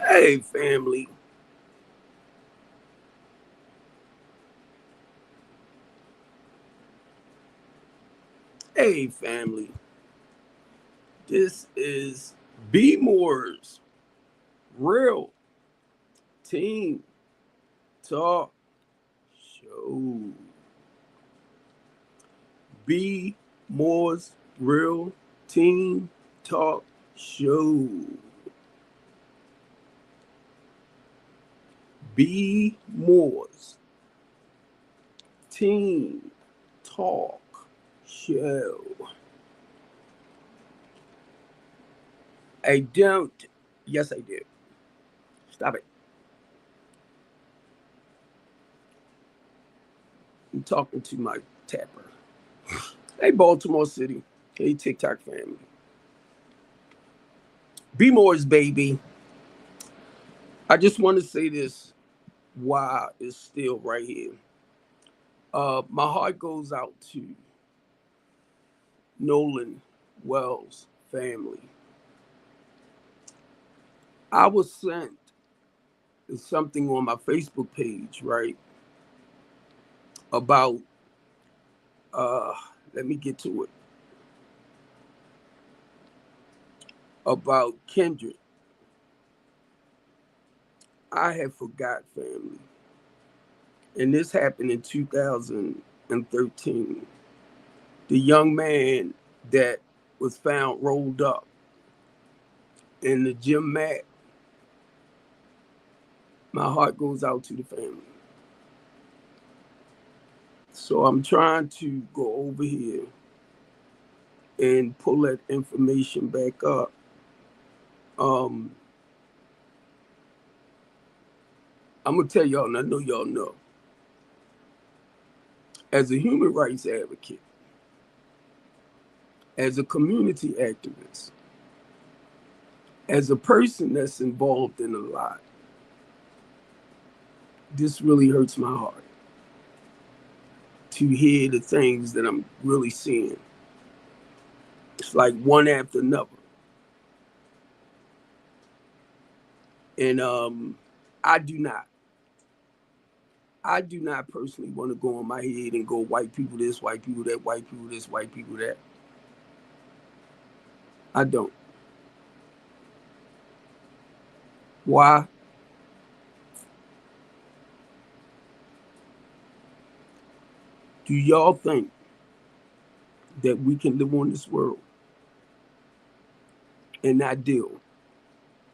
Hey, family. Hey, family. This is BMore's Real Team Talk Show. BMore's Real Team Talk Show. BMore's Team Talk Show. I don't. Yes, I did. Stop it. I'm talking to my tapper. Hey, Baltimore City. Hey, TikTok family. BMore's baby. I just want to say this while it's still right here. My heart goes out to Nolan Wells' family. I was sent something on my Facebook page, right? About uh let me get to it. About Kendrick. I had forgot, family. And this happened in 2013. The young man that was found rolled up in the gym mat. My heart goes out to the family. So I'm trying to go over here and pull that information back up. Um, I'm gonna tell y'all, and I know y'all know, as a human rights advocate, as a community activist, as a person that's involved in a lot, this really hurts my heart to hear the things that I'm really seeing. It's like one after another. And I do not. I do not personally want to go on my head and go white people this, white people that, white people this, white people that. I don't. Why? Do y'all think that we can live on this world and not deal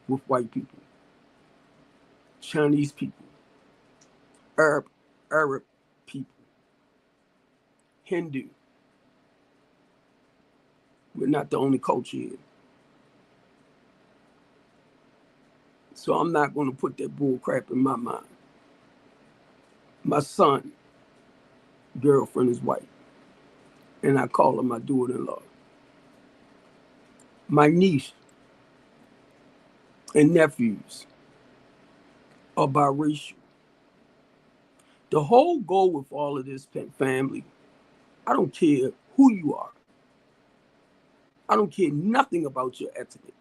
with white people, Chinese people, Arab, Arab people, Hindu? We're not the only culture here. So I'm not going to put that bull crap in my mind. My son, girlfriend is white, and I call her my daughter-in-law. My niece and nephews are biracial. The whole goal with all of this, family, I don't care who you are. I don't care nothing about your ethnic.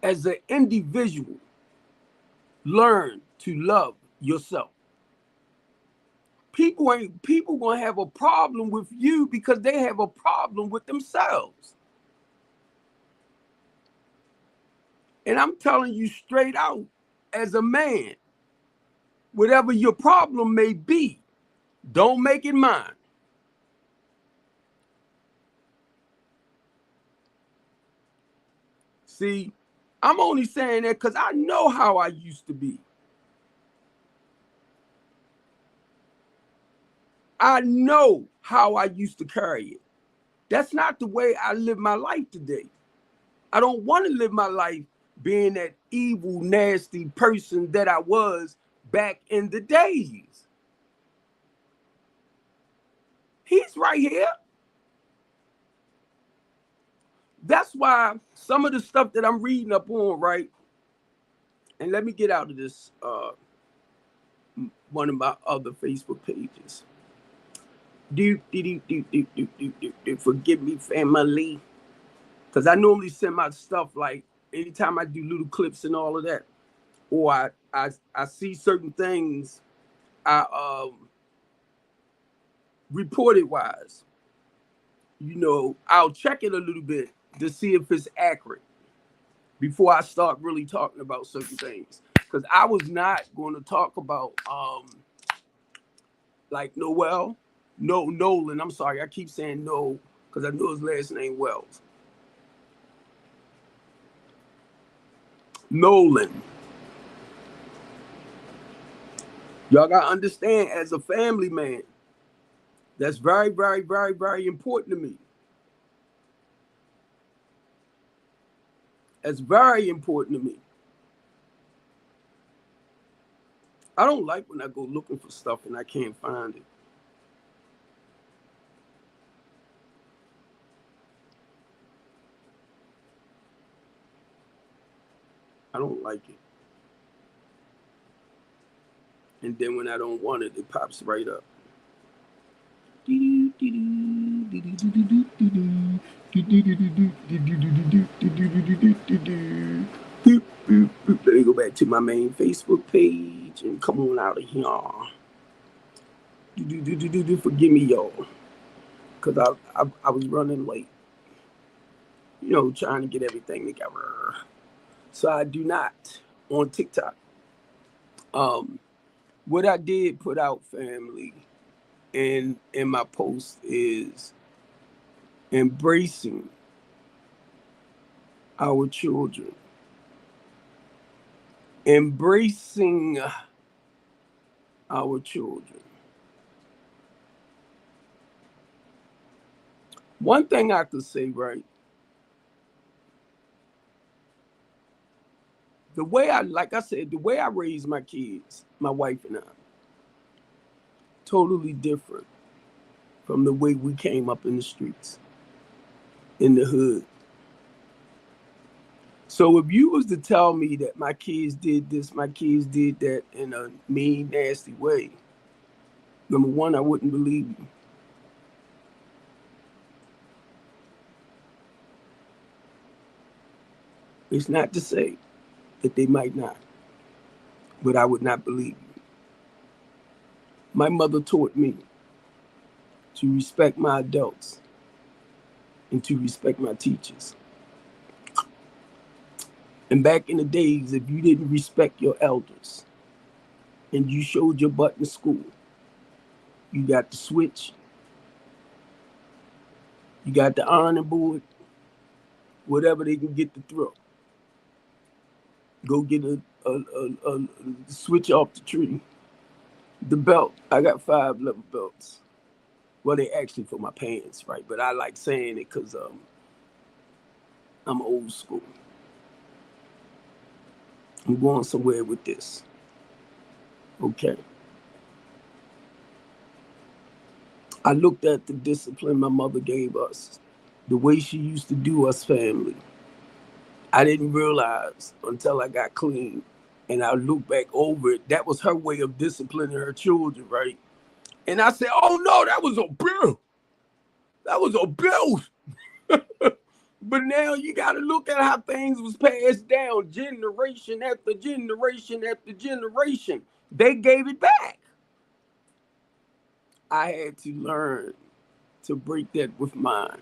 As an individual, learn to love yourself. People gonna have a problem with you because they have a problem with themselves. And I'm telling you straight out, as a man, whatever your problem may be, don't make it mine. See, I'm only saying that because I know how I used to be. I know how I used to carry it. That's not the way I live my life today. I don't want to live my life being that evil, nasty person that I was back in the days. He's right here. That's why some of the stuff that I'm reading up on, right? And let me get out of this one of my other Facebook pages. Forgive me, family. Because I normally send my stuff like anytime I do little clips and all of that, or I see certain things, I reported wise, I'll check it a little bit to see if it's accurate before I start really talking about certain things. Because I was not going to talk about like Nolan. I'm sorry, I keep saying no because I know his last name Wells. Nolan. Y'all gotta understand, as a family man, that's very, very, very, very important to me. That's very important to me. I don't like when I go looking for stuff and I can't find it. I don't like it. And then when I don't want it, it pops right up. Let me go back to my main Facebook page and come on out of here. Forgive me, y'all, because I was running late, trying to get everything together. So I do not on TikTok. What I did put out, family, in my post is embracing our children, embracing our children. One thing I could say, right? Like I said, the way I raised my kids, my wife and I, totally different from the way we came up in the streets, in the hood. So if you was to tell me that my kids did this, my kids did that in a mean, nasty way, number one, I wouldn't believe you. It's not to say that they might not, but I would not believe you. My mother taught me to respect my adults and to respect my teachers. And back in the days, if you didn't respect your elders and you showed your butt in school, you got the switch, you got the ironing board, whatever they can get to throw. Go get a switch off the tree. The belt, I got 5 level belts. Well, they actually for my pants, right? But I like saying it because I'm old school. I'm going somewhere with this. Okay. I looked at the discipline my mother gave us, the way she used to do us family. I didn't realize until I got clean and I looked back over it, that was her way of disciplining her children, right? And I said, oh no, that was abuse. That was abuse. But now you got to look at how things was passed down generation after generation after generation. They gave it back. I had to learn to break that with mine.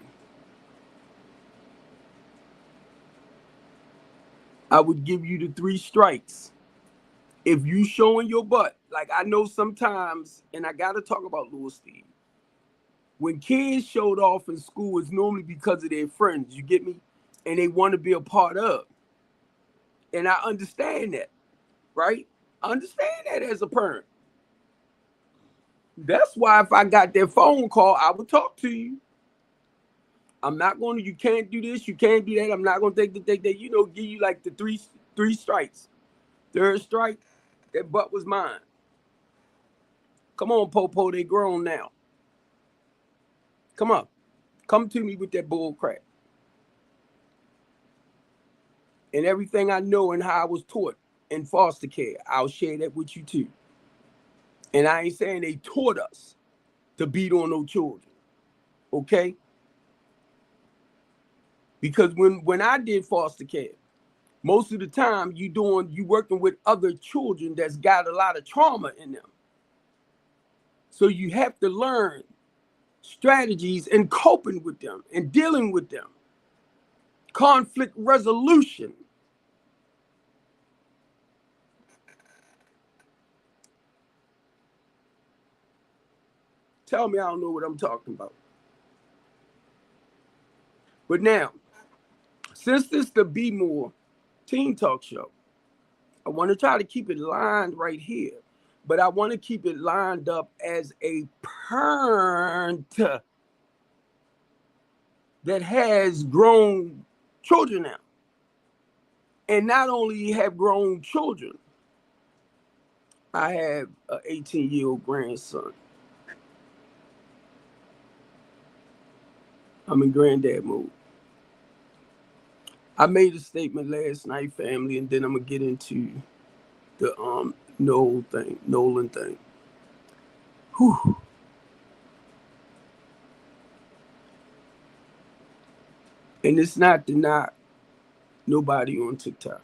I would give you the 3 strikes. If you showing your butt, like I know sometimes, and I got to talk about Louis Steve. When kids showed off in school, it's normally because of their friends, you get me? And they want to be a part of. And I understand that, right? I understand that as a parent. That's why if I got that phone call, I would talk to you. I'm not going to, you can't do this, you can't do that. I'm not going to take that, give you like the three strikes. 3rd strike, that butt was mine. Come on, Popo, they grown now. Come on. Come to me with that bull crap. And everything I know and how I was taught in foster care, I'll share that with you too. And I ain't saying they taught us to beat on no children, okay? Because when I did foster care, Most of the time you working with other children that's got a lot of trauma in them. So you have to learn strategies and coping with them and dealing with them. Conflict resolution. Tell me I don't know what I'm talking about. But now, since this is the BMore Teen Talk Show, I want to try to keep it lined right here. But I want to keep it lined up as a parent that has grown children now. And not only have grown children, I have an 18-year-old grandson. I'm in granddad mode. I made a statement last night, family, and then I'm gonna get into the Nolan thing. Whew. And it's not to knock nobody on TikTok,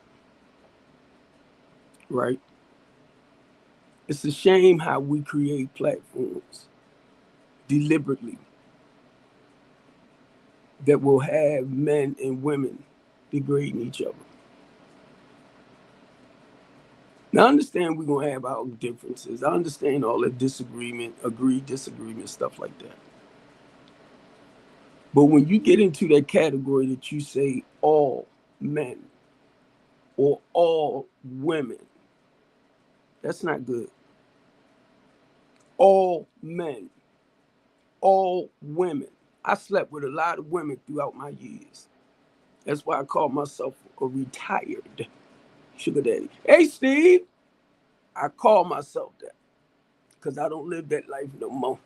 right? It's a shame how we create platforms deliberately that will have men and women degrading each other. Now, I understand we're going to have our differences. I understand all the disagreement, disagreement, stuff like that. But when you get into that category that you say all men or all women, that's not good. All men, all women. I slept with a lot of women throughout my years. That's why I call myself a retired sugar daddy. Hey, Steve, I call myself that because I don't live that life no more.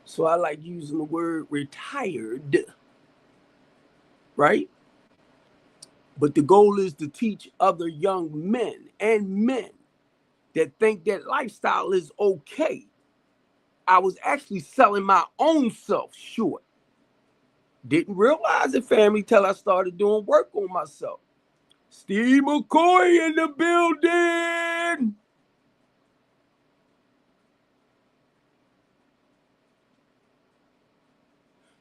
So I like using the word retired, right? But the goal is to teach other young men and men that think that lifestyle is okay. I was actually selling my own self short. Didn't realize it, family, till I started doing work on myself. Steve McCoy in the building.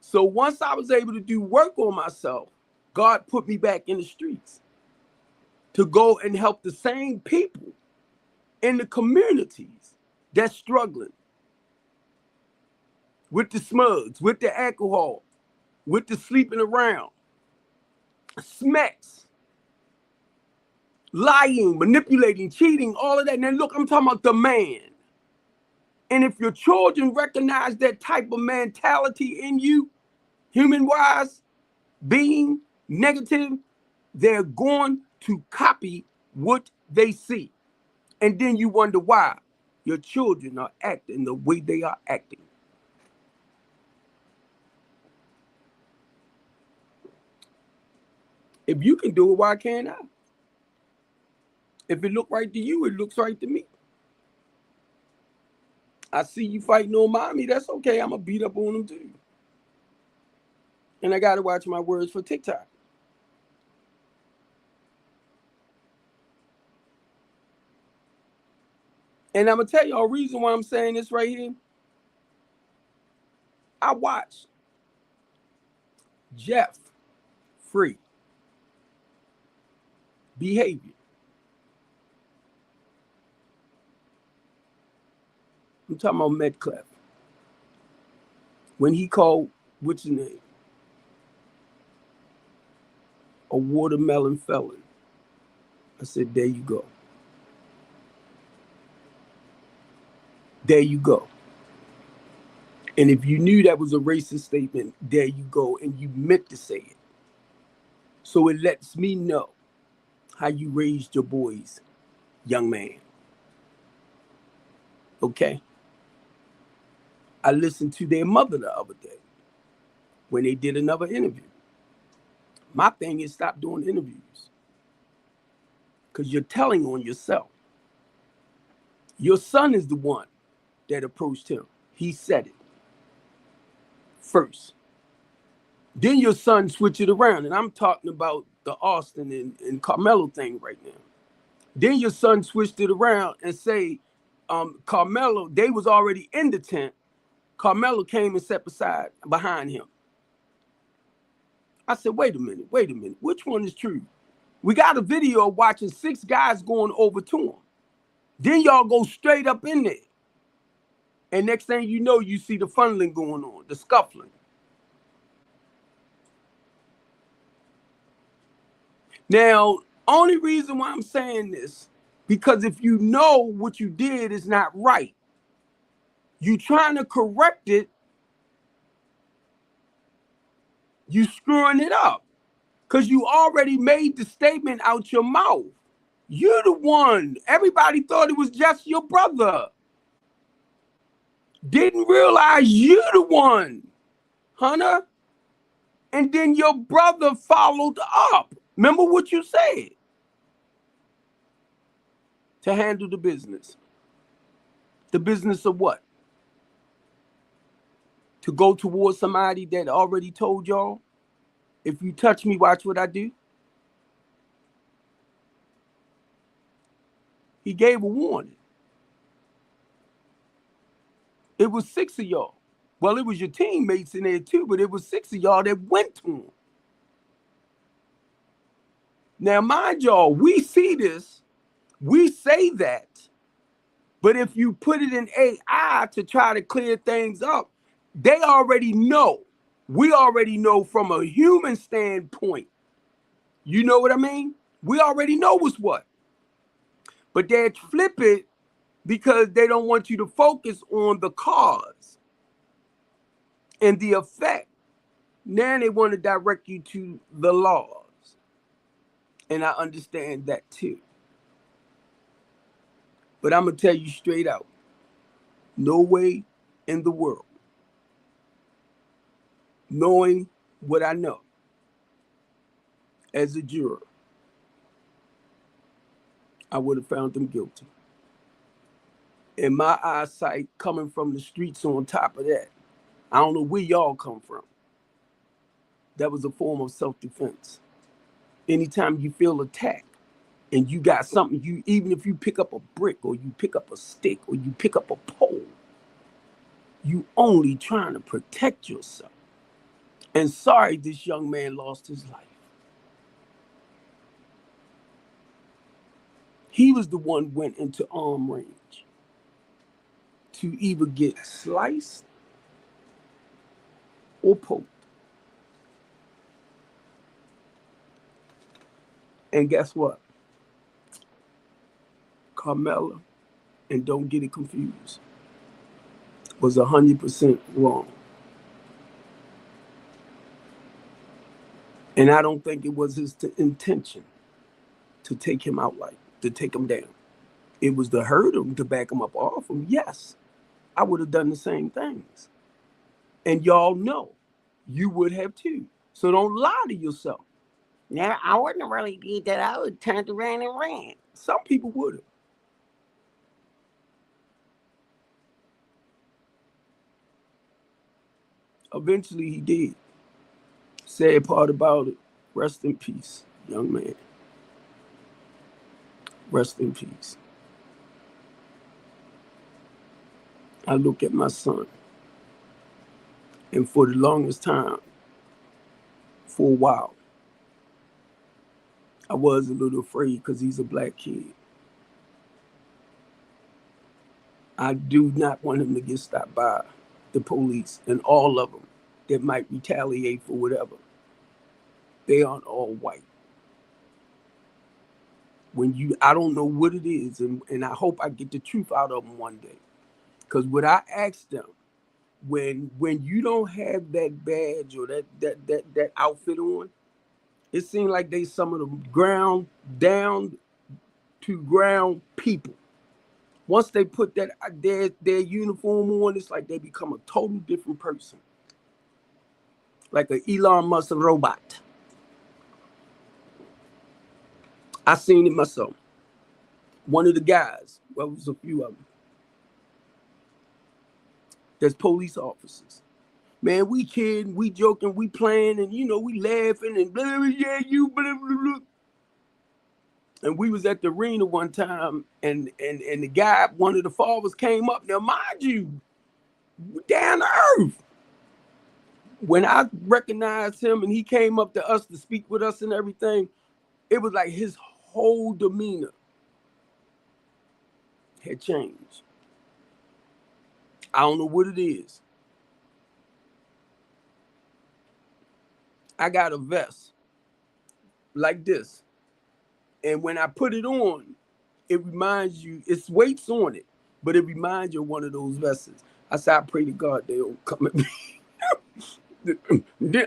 So once I was able to do work on myself, God put me back in the streets to go and help the same people in the communities that's struggling with the smugs, with the alcohol, with the sleeping around, smacks, lying, manipulating, cheating, all of that. And then look, I'm talking about the man. And if your children recognize that type of mentality in you, human-wise, being negative, they're going to copy what they see. And then you wonder why your children are acting the way they are acting. If you can do it, why can't I? If it look right to you, it looks right to me. I see you fighting on mommy, that's okay. I'm going to beat up on them too. And I got to watch my words for TikTok. And I'm going to tell you a reason why I'm saying this right here. I watched Jeff Free behavior. I'm talking about Metcalf. When he called, what's his name? A watermelon felon. I said, there you go. There you go. And if you knew that was a racist statement, there you go. And you meant to say it. So it lets me know how you raised your boys, young man. Okay? I listened to their mother the other day when they did another interview. My thing is stop doing interviews because you're telling on yourself. Your son is the one that approached him. He said it first. Then your son switch it around, and I'm talking about the Austin and Carmelo thing right now. Then your son switched it around and say, Carmelo, they was already in the tent. Carmelo came and sat behind him. I said, wait a minute. Which one is true? We got a video of watching 6 guys going over to him. Then y'all go straight up in there. And next thing you know, you see the funneling going on, the scuffling. Now, only reason why I'm saying this, because if you know what you did is not right, you trying to correct it, you screwing it up. Because you already made the statement out your mouth. You're the one. Everybody thought it was just your brother. Didn't realize you're the one, Hunter. And then your brother followed up. Remember what you said? To handle the business. The business of what? To go towards somebody that already told y'all, if you touch me, watch what I do. He gave a warning. It was 6 of y'all. Well, it was your teammates in there too, but it was 6 of y'all that went to him. Now, mind y'all, we see this, we say that, but if you put it in AI to try to clear things up, they already know. We already know from a human standpoint. You know what I mean? We already know what's what. But they flip it because they don't want you to focus on the cause and the effect. Now they want to direct you to the laws. And I understand that too. But I'm going to tell you straight out, no way in the world, knowing what I know as a juror, I would have found them guilty. In my eyesight, coming from the streets on top of that, I don't know where y'all come from. That was a form of self-defense. Anytime you feel attacked and you got something, even if you pick up a brick or you pick up a stick or you pick up a pole, you only trying to protect yourself. And sorry, this young man lost his life. He was the one went into arm range to either get sliced or poked. And guess what? Carmela, and don't get it confused, was 100% wrong. And I don't think it was his intention to take him out, like to take him down. It was to hurt him, to back him up off him. Yes, I would have done the same things. And y'all know you would have too. So don't lie to yourself. Now, I wouldn't have really did that. I would have turned around and ran. Some people would have. Eventually he did. Sad part about it, rest in peace, young man. Rest in peace. I look at my son, and for the longest time, for a while, I was a little afraid because he's a black kid. I do not want him to get stopped by the police, and all of them that might retaliate for whatever. They aren't all white. I don't know what it is, and I hope I get the truth out of them one day. Because what I asked them, when you don't have that badge or that outfit on, it seems like they some of the ground down to ground people. Once they put that their uniform on, it's like they become a totally different person. Like an Elon Musk robot. I seen it myself. One of the guys, well, it was a few of them, there's police officers. Man, we kidding, we joking, we playing, and we laughing and blah, blah, yeah, you blah, blah, blah. And we was at the arena one time, and the guy, one of the fathers came up. Now, mind you, down to earth. When I recognized him and he came up to us to speak with us and everything, it was like his whole demeanor had changed. I don't know what it is. I got a vest like this. And when I put it on, it reminds you, it's weights on it, but it reminds you of one of those vests. I said, I pray to God they don't come at me.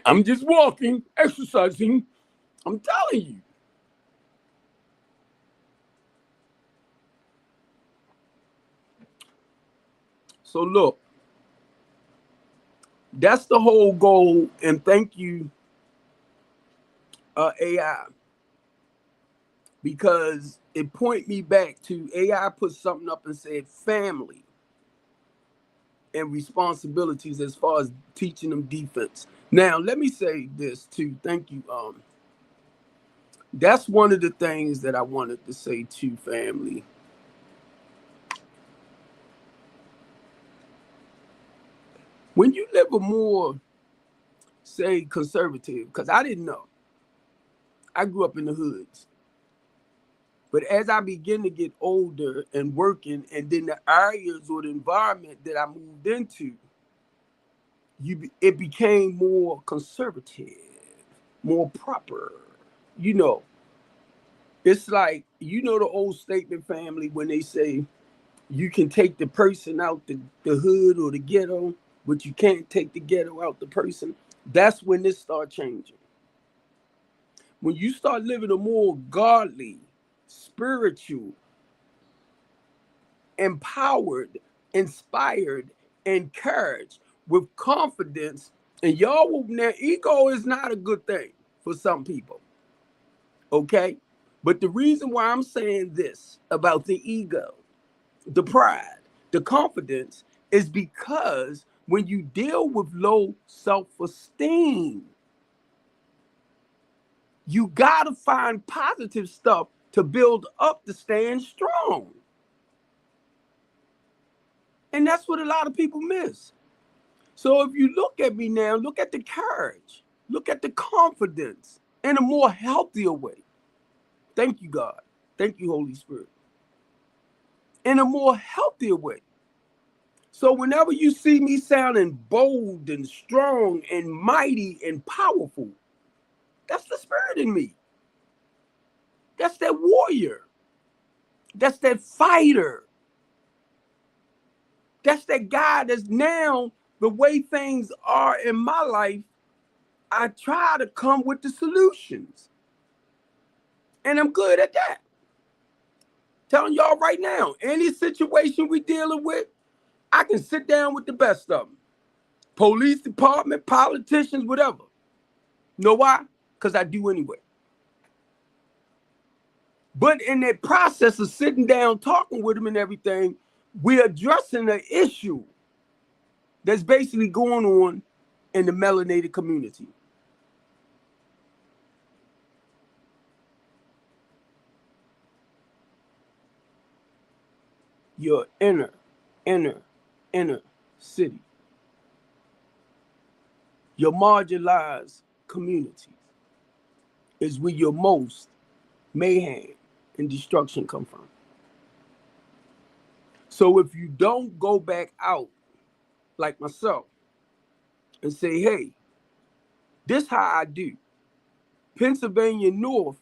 I'm just walking, exercising. I'm telling you. So look, that's the whole goal. And thank you, AI, because it point me back to AI put something up and said family and responsibilities as far as teaching them defense. Now, let me say this too. Thank you. That's one of the things that I wanted to say to family. When you live a more, say, conservative, because I didn't know. I grew up in the hoods. But as I begin to get older and working, and then the areas or the environment that I moved into, it became more conservative, more proper. It's like, the old statement, family, when they say you can take the person out the hood or the ghetto, but you can't take the ghetto out the person. That's when this start changing. When you start living a more godly, spiritual, empowered, inspired, encouraged, with confidence, and y'all will now, ego is not a good thing for some people. Okay? But the reason why I'm saying this about the ego, the pride, the confidence, is because when you deal with low self-esteem, you gotta find positive stuff to build up to stand strong. And that's what a lot of people miss. So if you look at me now, look at the courage, look at the confidence in a more healthier way. Thank you, God. Thank you, Holy Spirit. In a more healthier way. So whenever you see me sounding bold and strong and mighty and powerful, that's the spirit in me. That's that warrior. That's that fighter. That's that guy that's now, the way things are in my life, I try to come with the solutions. And I'm good at that. Telling y'all right now, any situation we dealing with, I can sit down with the best of them. Police department, politicians, whatever. Know why? Because I do anyway. But in that process of sitting down, talking with them and everything, we're addressing an issue that's basically going on in the melanated community. Your inner city. Your marginalized communities is where your most mayhem and destruction come from. So if you don't go back out like myself and say, hey, this how I do. Pennsylvania North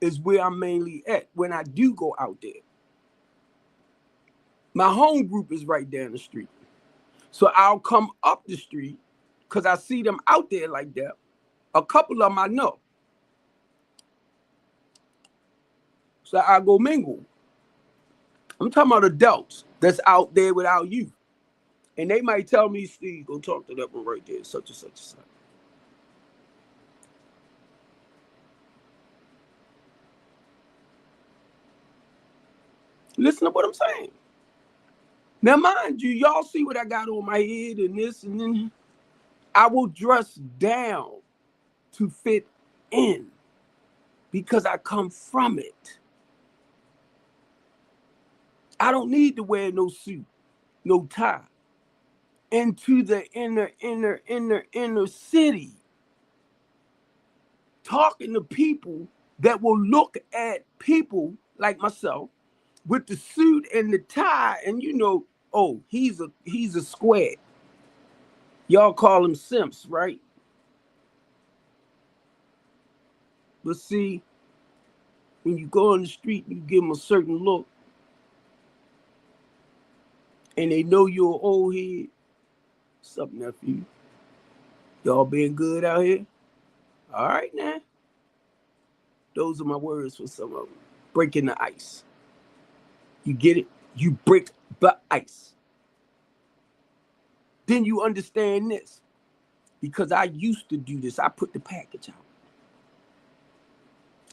is where I'm mainly at when I do go out there. My home group is right down the street. So I'll come up the street because I see them out there like that. A couple of them I know. So I go mingle. I'm talking about adults that's out there without you. And they might tell me, Steve, go talk to that one right there, such and such and such. Listen to what I'm saying. Now, mind you, y'all see what I got on my head and this and then. I will dress down to fit in because I come from it. I don't need to wear no suit, no tie. Into the inner city, talking to people that will look at people like myself with the suit and the tie, and oh, he's a square. Y'all call him simps, right? But see, when you go on the street and you give them a certain look, and they know you're an old head, what's up, nephew? Y'all being good out here? All right, now. Those are my words for some of them. Breaking the ice. You get it? You break the ice. Then you understand this. Because I used to do this. I put the package out.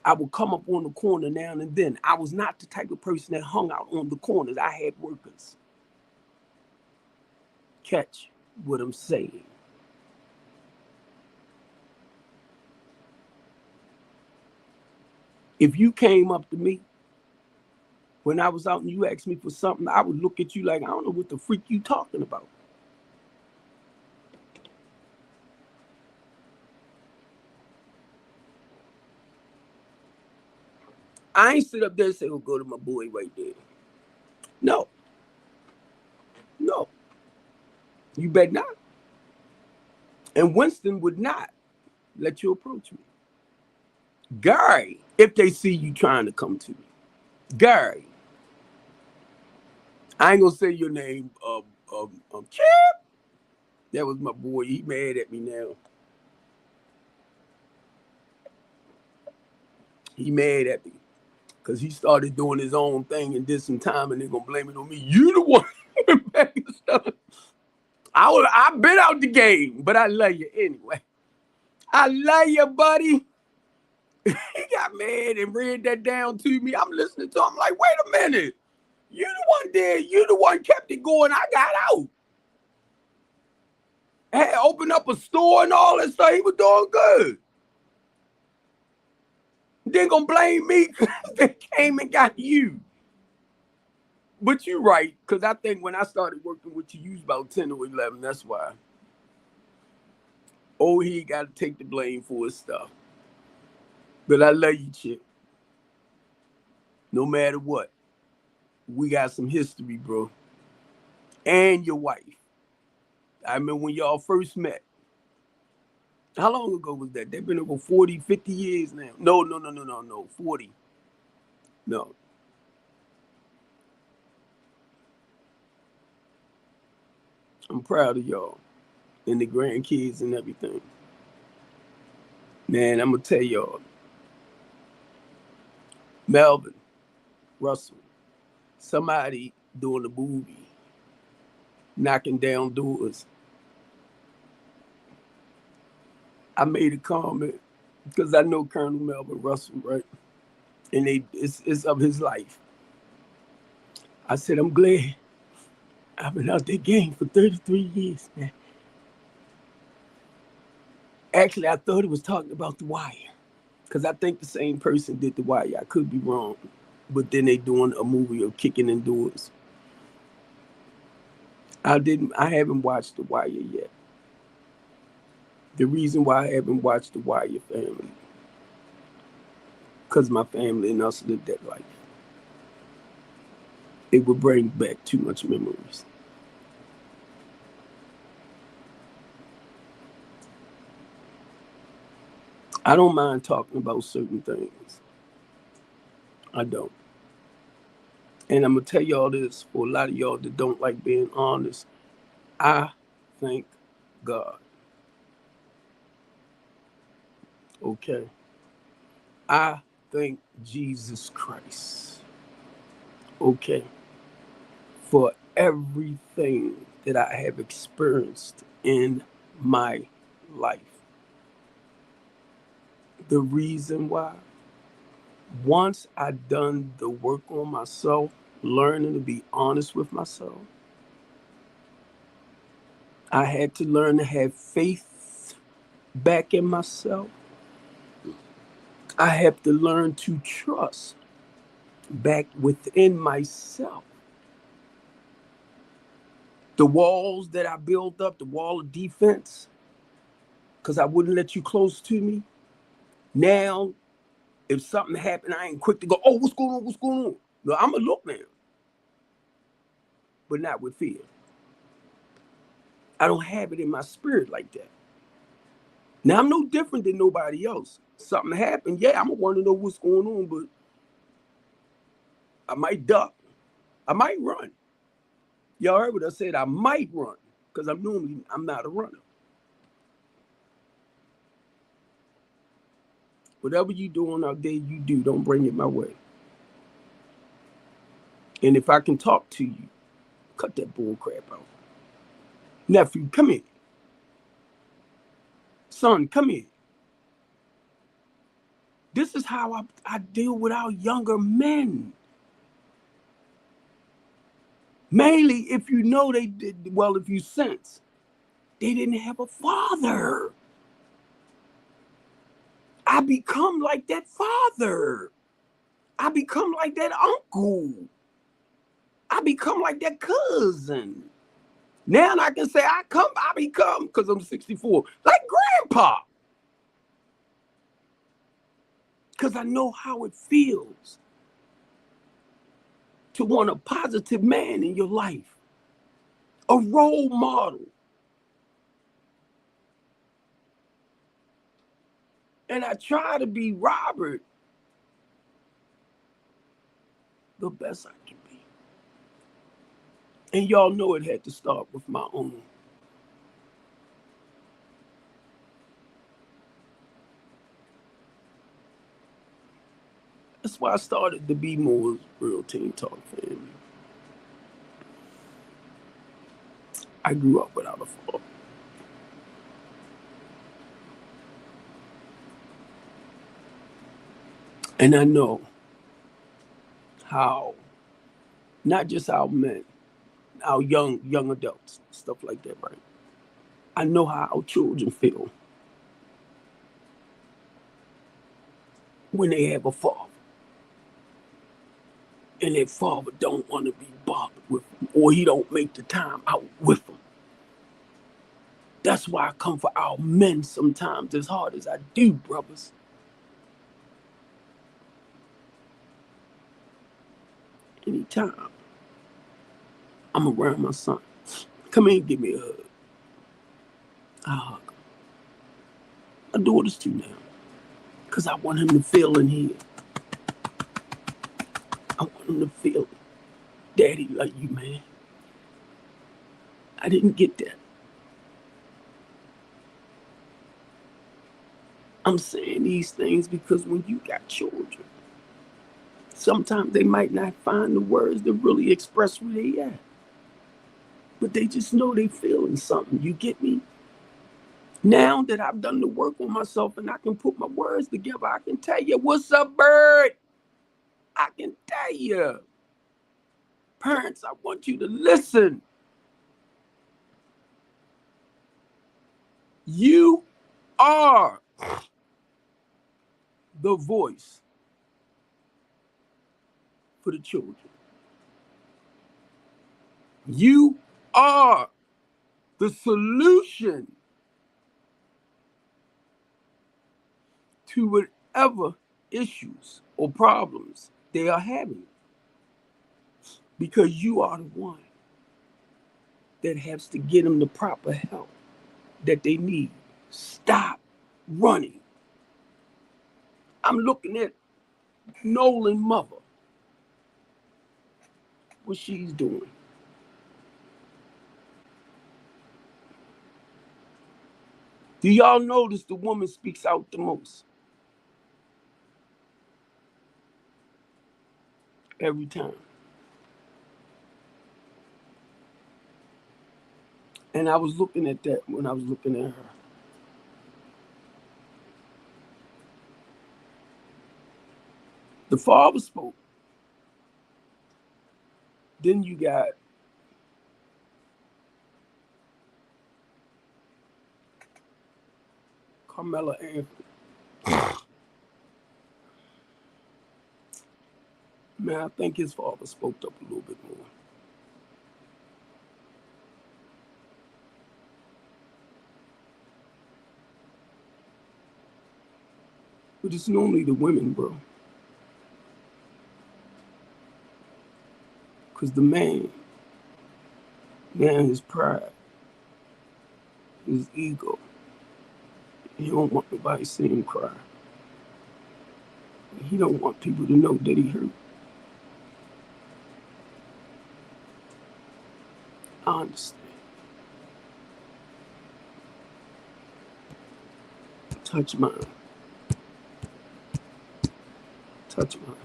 I would come up on the corner now and then. I was not the type of person that hung out on the corners. I had workers. Catch what I'm saying. If you came up to me when I was out and you asked me for something, I would look at you like, I don't know what the freak you talking about. I ain't sit up there and say, oh, go to my boy right there. No. No. You bet not. And Winston would not let you approach me. Gary, if they see you trying to come to me. Gary. I ain't gonna say your name, Chip. That was my boy. He mad at me now. He mad at me. Because he started doing his own thing and did some time, and they're going to blame it on me. You the one who went back and stuff. I've been out the game, but I love you anyway. I love you, buddy. He got mad and read that down to me. I'm listening to him like, wait a minute. You the one did. You the one kept it going. I got out. I had opened up a store and all that stuff. He was doing good. Then gonna blame me because they came and got you. But you're right, because I think when I started working with you, you was about 10 or 11. That's why. Oh, he got to take the blame for his stuff. But I love you, Chip. No matter what. We got some history, bro. And your wife. I remember when y'all first met. How long ago was that? They've been over 40, 50 years now. No. 40. No. I'm proud of y'all. And the grandkids and everything. Man, I'm going to tell y'all. Melvin, Russell, somebody doing a movie, knocking down doors. I made a comment because I know Colonel Melvin Russell, right? And it's of his life. I said, I'm glad I've been out there game for 33 years, man. Actually, I thought he was talking about The Wire because I think the same person did The Wire. I could be wrong. But then they doing a movie of kicking in doors. I haven't watched The Wire yet. The reason why I haven't watched The Wire, family, because my family and us lived that life. It would bring back too much memories. I don't mind talking about certain things. I don't. And I'm going to tell y'all this, for a lot of y'all that don't like being honest, I thank God. Okay? I thank Jesus Christ. Okay? For everything that I have experienced in my life. The reason why, once I done the work on myself, learning to be honest with myself, I had to learn to have faith back in myself. I have to learn to trust back within myself. The walls that I built up, the wall of defense, because I wouldn't let you close to me. Now, if something happened, I ain't quick to go, oh, what's going on? What's going on? No, I'm going to look now, but not with fear. I don't have it in my spirit like that. Now, I'm no different than nobody else. Something happened, yeah, I'm going to want to know what's going on, but I might duck. I might run. Y'all heard what I said? I might run, because I'm not a runner. Whatever you doing out there, you do. Don't bring it my way. And if I can talk to you, cut that bull crap out. Nephew, come here. Son, come here. This is how I deal with our younger men. Mainly if you know they did, well, if you sense they didn't have a father. I become like that father. I become like that uncle. I become like that cousin. Now I can say I become, because I'm 64, like grandpa. Because I know how it feels to want a positive man in your life, a role model. And I try to be Robert the best I can be. And y'all know it had to start with my own. That's why I started the BMore Real Team Talk family. I grew up without a father. And I know how, not just our men, our young adults, stuff like that, right? I know how our children feel when they have a father. And their father don't want to be bothered with them, or he don't make the time out with them. That's why I come for our men sometimes as hard as I do, brothers. Anytime I'm around my son, come in and give me a hug. I hug him. My daughters too now, because I want him to feel in here. I want him to feel, Daddy, like you, man. I didn't get that. I'm saying these things because when you got children, sometimes they might not find the words to really express where they at. But they just know they feeling something. You get me? Now that I've done the work on myself and I can put my words together, I can tell you, what's up, bird? I can tell you. Parents, I want you to listen. You are the voice for the children. You are the solution to whatever issues or problems they are having, because you are the one that has to get them the proper help that they need. Stop running. I'm looking at Nolan's mother, what she's doing. Do y'all notice the woman speaks out the most? Every time. And I was looking at that when I was looking at her. The father spoke. Then you got Carmela Anthony. Man, I think his father spoke up a little bit more. But it's normally the women, bro. Because the man, his pride, his ego, he don't want nobody seeing him cry. He don't want people to know that he hurt. I understand. Touch mine. Touch mine.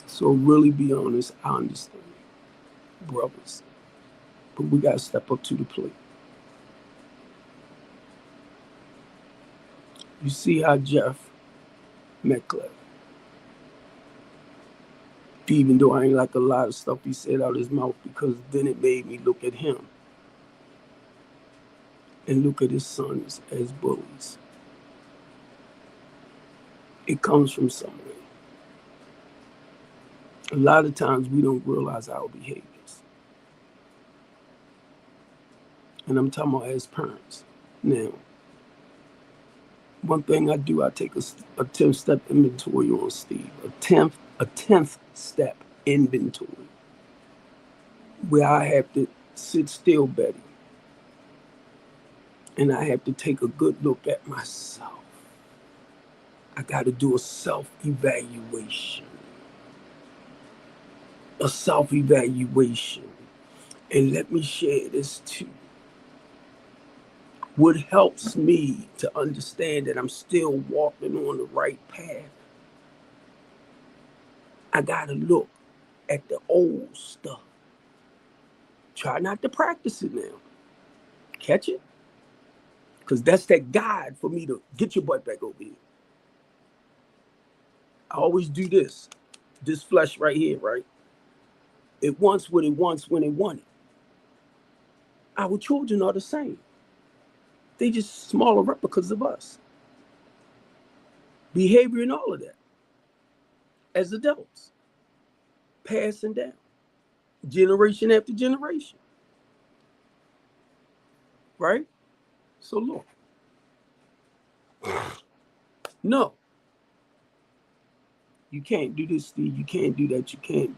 So really be honest, I understand. Brothers. But we gotta step up to the plate. You see how Jeff met Clef. Even though I ain't like a lot of stuff he said out of his mouth, because then it made me look at him and look at his sons as bullies. It comes from somewhere. A lot of times we don't realize our behaviors. And I'm talking about as parents. Now, one thing I do, I take a 10-step inventory on Steve. A 10th step inventory. Where I have to sit still, Betty. And I have to take a good look at myself. I got to do a self-evaluation. A self-evaluation. And let me share this too. What helps me to understand that I'm still walking on the right path, I got to look at the old stuff. Try not to practice it now. Catch it? Because that's that guide for me to get your butt back over here. I always do this. This flesh right here, right? It wants what it wants when it wants it. Our children are the same. They just smaller replicas of us. Behavior and all of that. As adults. Passing down. Generation after generation. Right? So look. No. You can't do this, Steve. You can't do that. You can't.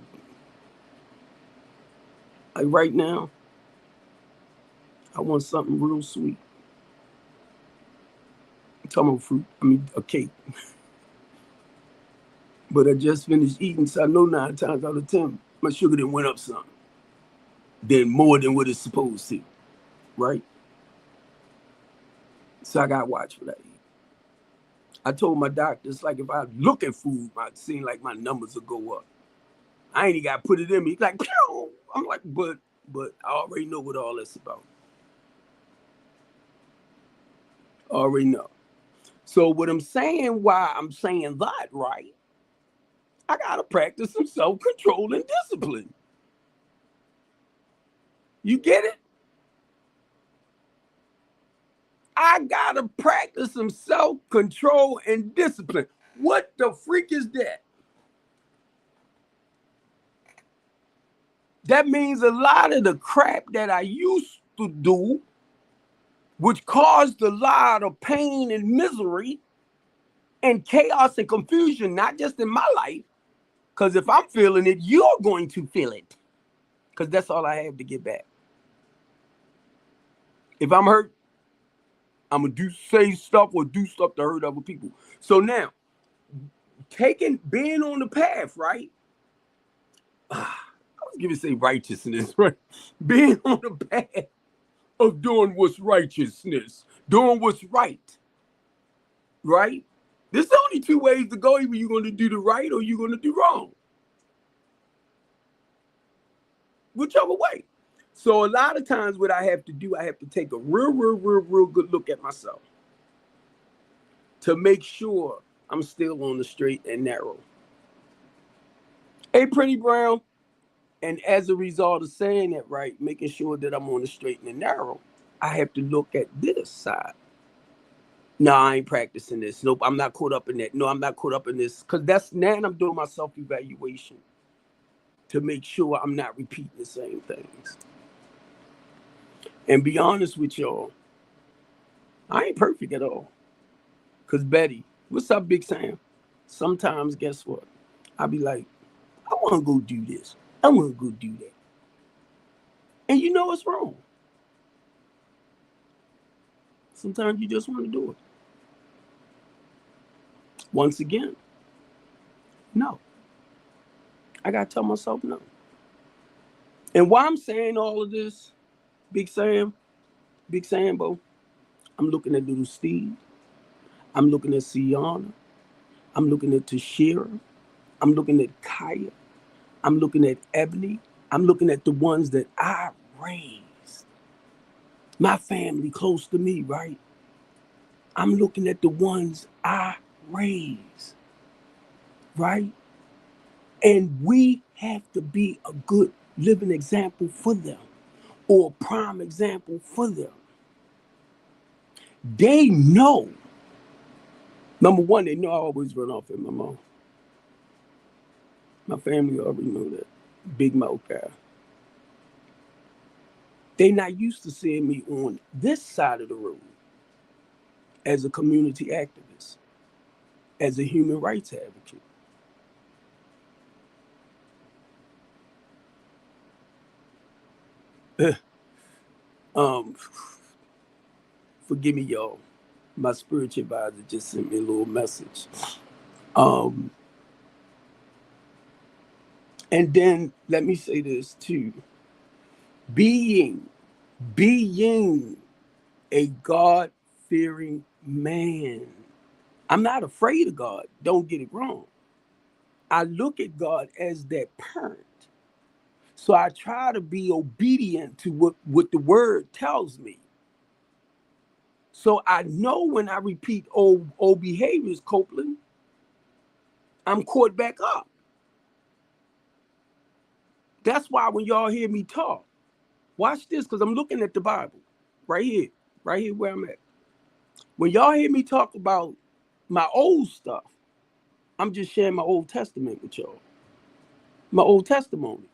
Like right now, I want something real sweet. I'm talking about fruit. I mean, a cake. But I just finished eating, so I know 9 times out of 10, my sugar done went up some. Then more than what it's supposed to. Right? So I got to watch what I eat. I told my doctor, it's like if I look at food, it seem like my numbers will go up. I ain't even got to put it in me. He's like, pew! I'm like, but I already know what all that's about. Already know. So what I'm saying, why I'm saying that, right? I got to practice some self-control and discipline. You get it? I got to practice some self-control and discipline. What the freak is that? That means a lot of the crap that I used to do, which caused a lot of pain and misery and chaos and confusion, not just in my life, because if I'm feeling it, you're going to feel it, because that's all I have to get back. If I'm hurt, I'm going to say stuff or do stuff to hurt other people. So now, being on the path, right? I was going to say righteousness, right? Being on the path of doing what's righteousness, doing what's right, right? There's only 2 ways to go. Either you're going to do the right or you're going to do wrong. Whichever way. So a lot of times what I have to do, I have to take a real good look at myself to make sure I'm still on the straight and narrow. Hey, Pretty Brown. And as a result of saying that right, making sure that I'm on the straight and narrow, I have to look at this side. No, I ain't practicing this. Nope, I'm not caught up in that. No, I'm not caught up in this. Because that's now I'm doing my self-evaluation to make sure I'm not repeating the same things. And be honest with y'all, I ain't perfect at all. Because Betty, what's up, Big Sam? Sometimes, guess what? I'll be like, I want to go do this. I want to go do that. And you know it's wrong. Sometimes you just want to do it. Once again, no. I got to tell myself no. And why I'm saying all of this, Big Sambo, I'm looking at little Steve. I'm looking at Sienna. I'm looking at Tashira. I'm looking at Kaya. I'm looking at Ebony. I'm looking at the ones that I raised. My family close to me, right? I'm looking at the ones I raised, right? And we have to be a good living example for them or a prime example for them. They know. Number one, they know I always run off at my mom. My family already know that. Big mouth guy. They not used to seeing me on this side of the road as a community activist, as a human rights advocate. Forgive me, y'all. My spiritual advisor just sent me a little message. And then let me say this too. Being a God-fearing man. I'm not afraid of God. Don't get it wrong. I look at God as that parent. So I try to be obedient to what the word tells me. So I know when I repeat old behaviors, Copeland, I'm caught back up. That's why when y'all hear me talk, watch this, because I'm looking at the Bible right here where I'm at. When y'all hear me talk about my old stuff, I'm just sharing my Old Testament with y'all, my old testimony,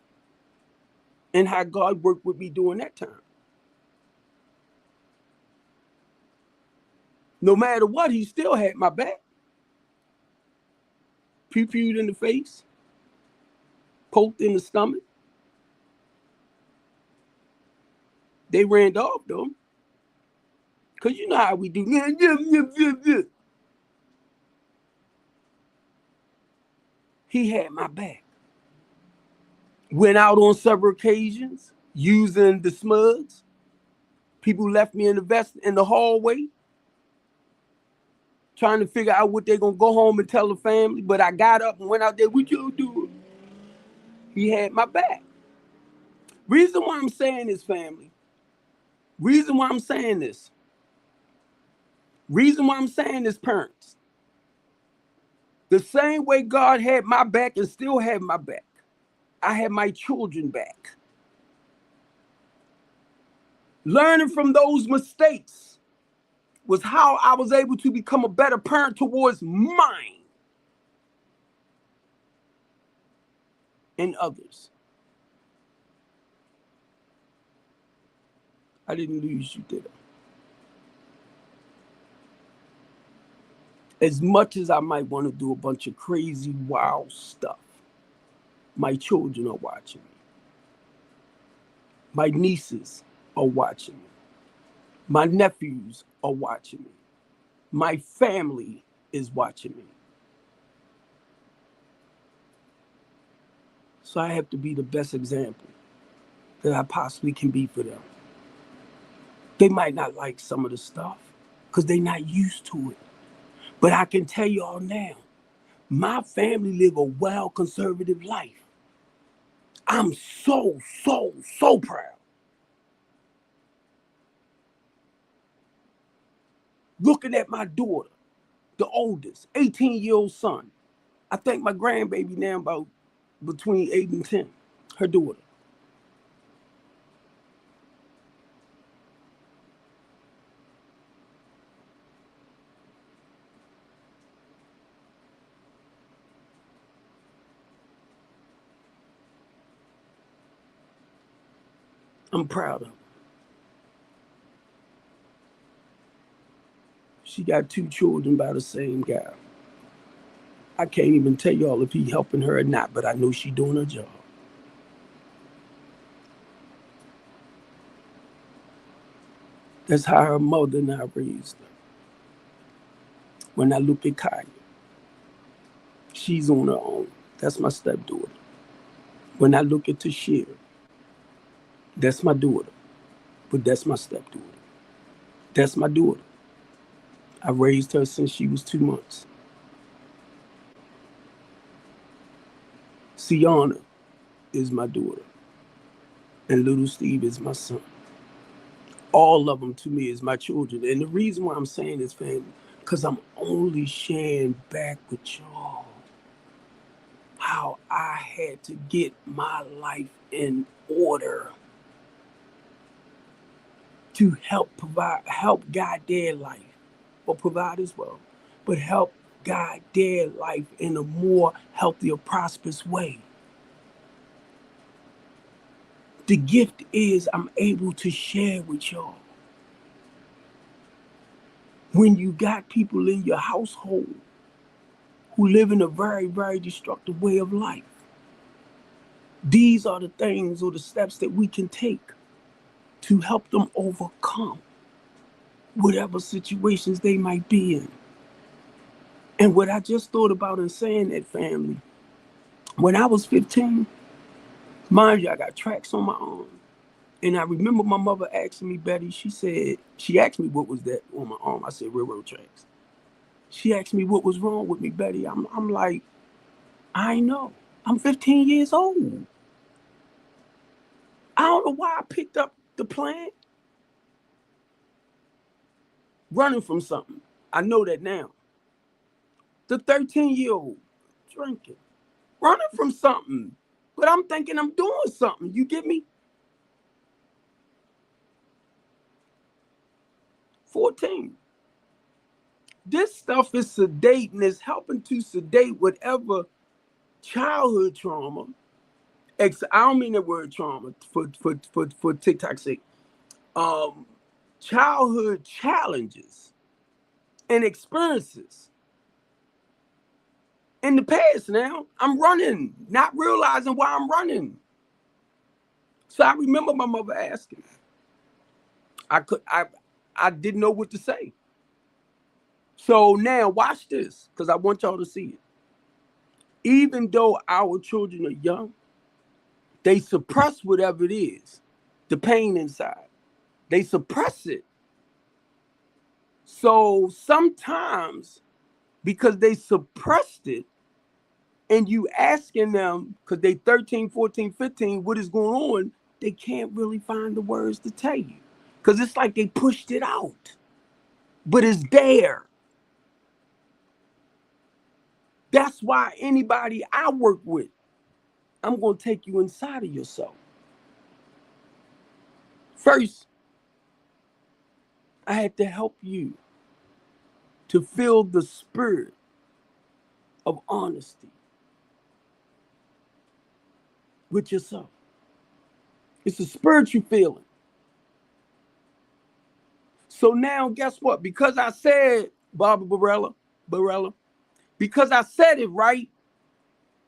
and how God worked with me during that time. No matter what, he still had my back. Pew-pewed in the face, poked in the stomach. They ran off though. Because you know how we do. He had my back. Went out on several occasions using the smugs. People left me in the vest in the hallway, trying to figure out what they're going to go home and tell the family. But I got up and went out there. What you do? He had my back. Reason why I'm saying this, family. Reason why I'm saying this. Reason why I'm saying this, parents. The same way God had my back and still have my back, I had my children back. Learning from those mistakes was how I was able to become a better parent towards mine and others. I didn't lose you, did I? As much as I might want to do a bunch of crazy, wild stuff, my children are watching me. My nieces are watching me. My nephews are watching me. My family is watching me. So I have to be the best example that I possibly can be for them. They might not like some of the stuff because they're not used to it. But I can tell y'all now, my family live a well conservative life. I'm so proud. Looking at my daughter, the oldest, 18-year-old son. I think my grandbaby now about between 8 and 10, her daughter. I'm proud of her. She got 2 children by the same guy. I can't even tell y'all if he helping her or not, but I know she doing her job. That's how her mother and I raised her. When I look at Kaya, she's on her own. That's my stepdaughter. When I look at Tashira, that's my daughter, but that's my stepdaughter. That's my daughter. I raised her since she was 2 months. Sienna is my daughter, and little Steve is my son. All of them to me is my children. And the reason why I'm saying this, family, because I'm only sharing back with y'all how I had to get my life in order to help guide their life, or provide as well, but help guide their life in a more healthier, prosperous way. The gift is I'm able to share with y'all. When you got people in your household who live in a very, very destructive way of life, these are the things or the steps that we can take to help them overcome whatever situations they might be in. And what I just thought about in saying that, family, when I was 15, mind you, I got tracks on my arm. And I remember my mother asking me, Betty, she asked me what was that on my arm. I said, railroad tracks. She asked me what was wrong with me, Betty. I'm like, I know. I'm 15 years old. I don't know why I picked up the plant running from something. I know that now. The 13-year-old drinking, running from something. But I'm thinking I'm doing something. You get me? 14. This stuff is sedating, is helping to sedate whatever childhood trauma. I don't mean the word trauma for TikTok's sake. Childhood challenges and experiences in the past. Now I'm running, not realizing why I'm running. So I remember my mother asking. I didn't know what to say. So now watch this, because I want y'all to see it. Even though our children are young, they suppress whatever it is, the pain inside. They suppress it. So sometimes, because they suppressed it, and you asking them, because they 13, 14, 15, what is going on, they can't really find the words to tell you. Because it's like they pushed it out. But it's there. That's why anybody I work with, I'm going to take you inside of yourself. First, I had to help you to feel the spirit of honesty with yourself. It's a spiritual feeling. So now, guess what? Because I said, Barbara Barella, because I said it right,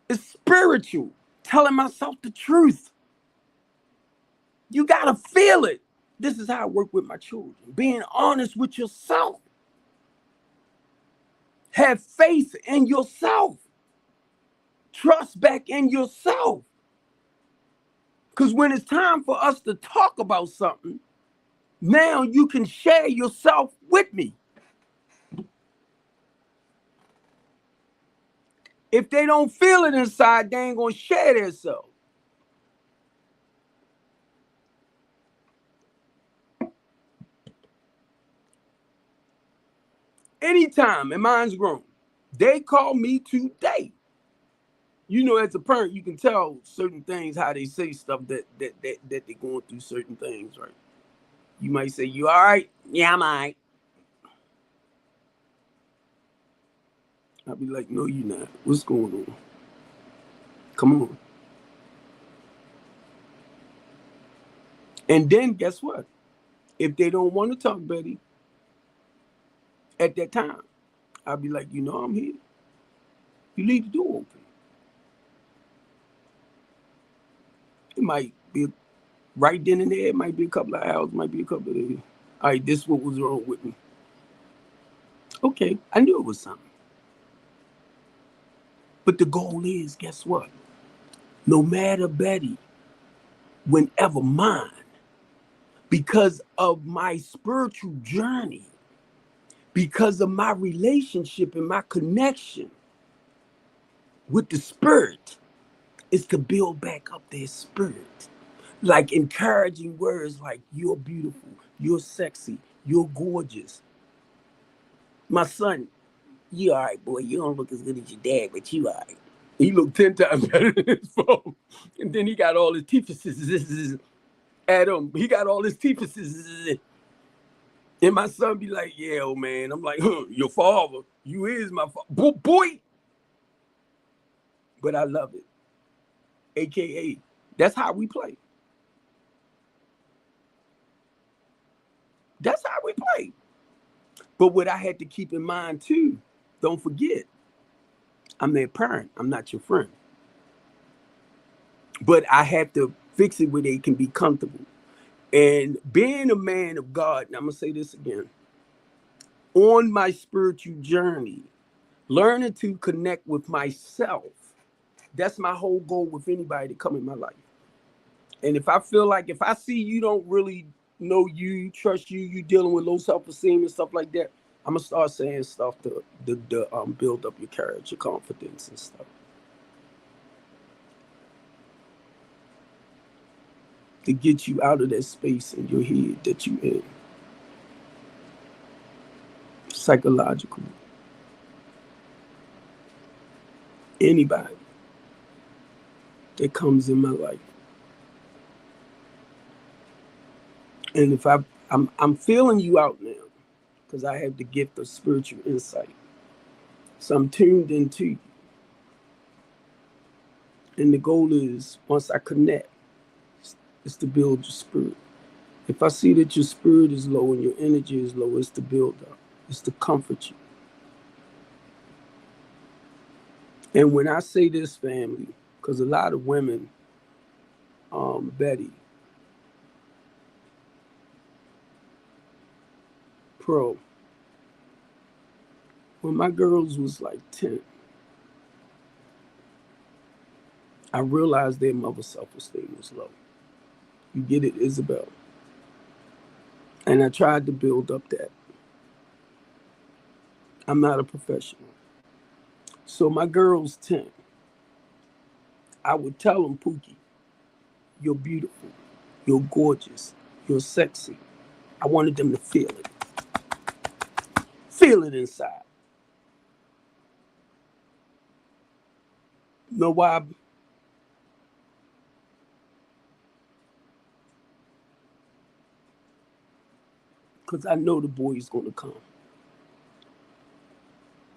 it's spiritual. Telling myself the truth. You got to feel it. This is how I work with my children. Being honest with yourself. Have faith in yourself. Trust back in yourself. Because when it's time for us to talk about something, now you can share yourself with me. If they don't feel it inside, they ain't going to share themselves. Anytime, and mine's grown, they call me today. You know, as a parent, you can tell certain things, how they say stuff that they're going through certain things, right? You might say, you all right? Yeah, I'm all right. I'll be like, no, you're not. What's going on? Come on. And then guess what? If they don't want to talk, Betty, at that time, I'll be like, I'm here. You leave the door open. It might be right then and there. It might be a couple of hours. Might be a couple of days. All right, this is what was wrong with me. Okay, I knew it was something. But the goal is, guess what? No matter, Betty, whenever mine, because of my spiritual journey, because of my relationship and my connection with the spirit, is to build back up their spirit. Like encouraging words like, you're beautiful, you're sexy, you're gorgeous. My son, you all right, boy. You don't look as good as your dad, but you all right. He looked 10 times better than his phone. And then he got all his teeth at him. He got all his teeth. And my son be like, yeah, old man. I'm like, your father. You is my father. Boy. But I love it. AKA, that's how we play. That's how we play. But what I had to keep in mind too, don't forget, I'm their parent. I'm not your friend. But I have to fix it where they can be comfortable. And being a man of God, and I'm going to say this again, on my spiritual journey, learning to connect with myself, that's my whole goal with anybody that come in my life. And if I feel like, if I see you don't really know you, trust you, you dealing with low self-esteem and stuff like that, I'm going to start saying stuff to build up your courage, your confidence and stuff. To get you out of that space in your head that you in. Psychological. Anybody that comes in my life. And if I'm feeling you out now, because I have the gift of spiritual insight. So I'm tuned into you. And the goal is, once I connect, is to build your spirit. If I see that your spirit is low and your energy is low, it's to build up. It's to comfort you. And when I say this, family, because a lot of women, Betty, Pro, when my girls was like 10, I realized their mother's self-esteem was low. You get it, Isabel? And I tried to build up that. I'm not a professional. So my girls 10, I would tell them, Pookie, you're beautiful, you're gorgeous, you're sexy. I wanted them to feel it. Feel it inside. You know why? Because I know the boy's going to come.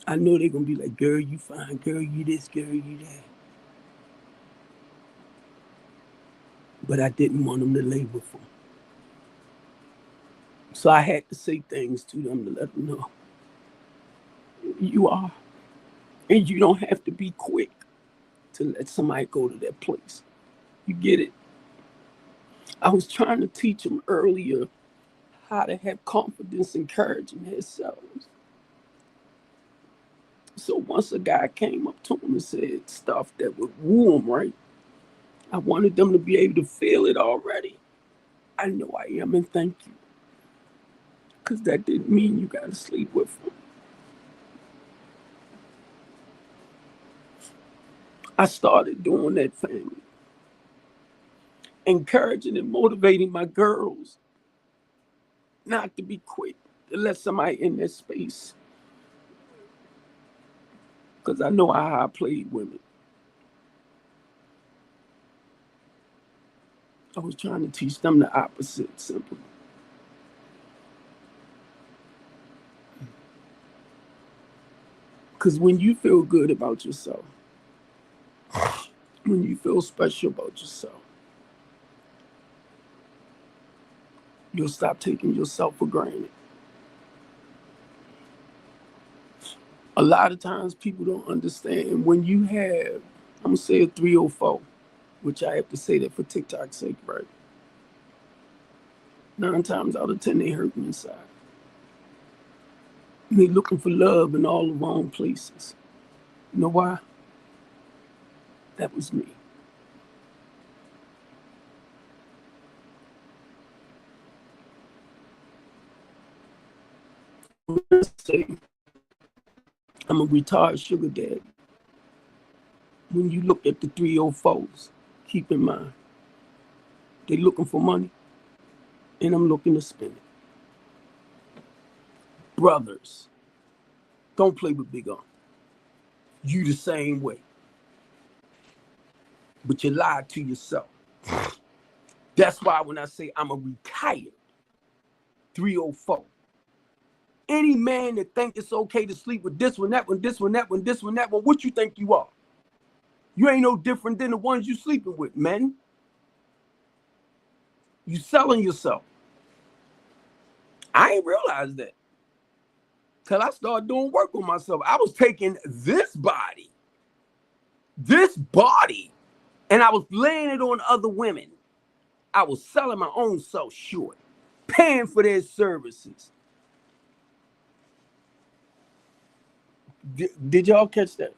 I know they're going to be like, girl, you fine, girl, you this, girl, you that. But I didn't want them to label with them. So I had to say things to them to let them know. You are. And you don't have to be quick to let somebody go to that place. You get it? I was trying to teach them earlier how to have confidence and courage in themselves. So once a guy came up to him and said stuff that would woo him, right? I wanted them to be able to feel it already. I know I am, and thank you. Because that didn't mean you got to sleep with them. I started doing that, family. Encouraging and motivating my girls not to be quick to let somebody in that space. Because I know how I played women. I was trying to teach them the opposite, simply. Because when you feel good about yourself, when you feel special about yourself, You'll stop taking yourself for granted. A lot of times people don't understand when you have, I'm going to say a 304, which I have to say that for TikTok's sake, right? 9 times out of 10, they hurt me inside. They looking for love in all the wrong places. You know why? That was me. Let's say I'm a retired sugar daddy. When you look at the 304s, keep in mind, they looking for money, and I'm looking to spend it. Brothers, don't play with Big Arm. You the same way. But you lied to yourself. That's why when I say I'm a retired 304, any man that think it's okay to sleep with this one, that one, this one, that one, this one, that one, what you think you are? You ain't no different than the ones you sleeping with, man. You selling yourself. I ain't realized that till I started doing work on myself. I was taking this body, and I was laying it on other women. I was selling my own self short, paying for their services. Did y'all catch that?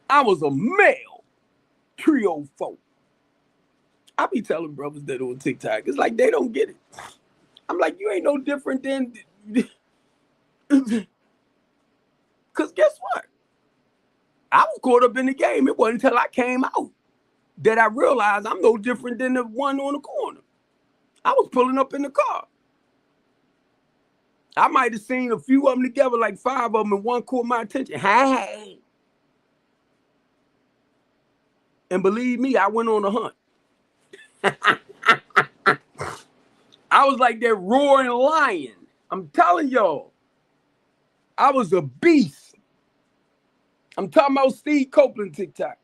I was a male 304. I be telling brothers that on TikTok, it's like they don't get it. I'm like, you ain't no different than, because guess what? I was caught up in the game. It wasn't until I came out that I realized I'm no different than the one on the corner. I was pulling up in the car. I might have seen a few of them together, like 5 of them, and one caught my attention. Hey. And believe me, I went on a hunt. I was like that roaring lion. I'm telling y'all, I was a beast. I'm talking about Steve Copeland TikTok.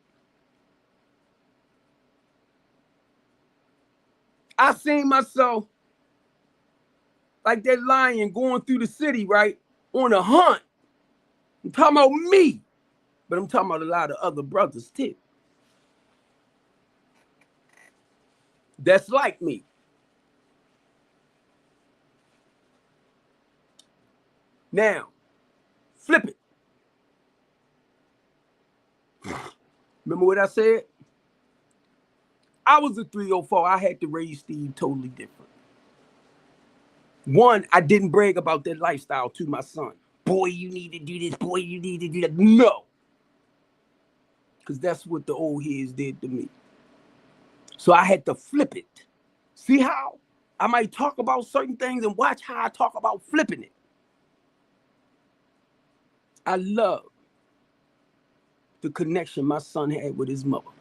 I seen myself like that lion going through the city, right? On a hunt. I'm talking about me, but I'm talking about a lot of other brothers too. That's like me. Now, flip it. Remember what I said? I was a 304. I had to raise Steve totally different. One, I didn't brag about that lifestyle to my son. Boy, you need to do this. Boy, you need to do that. No. Because that's what the old heads did to me. So I had to flip it. See how I might talk about certain things and watch how I talk about flipping it. I love the connection my son had with his mother.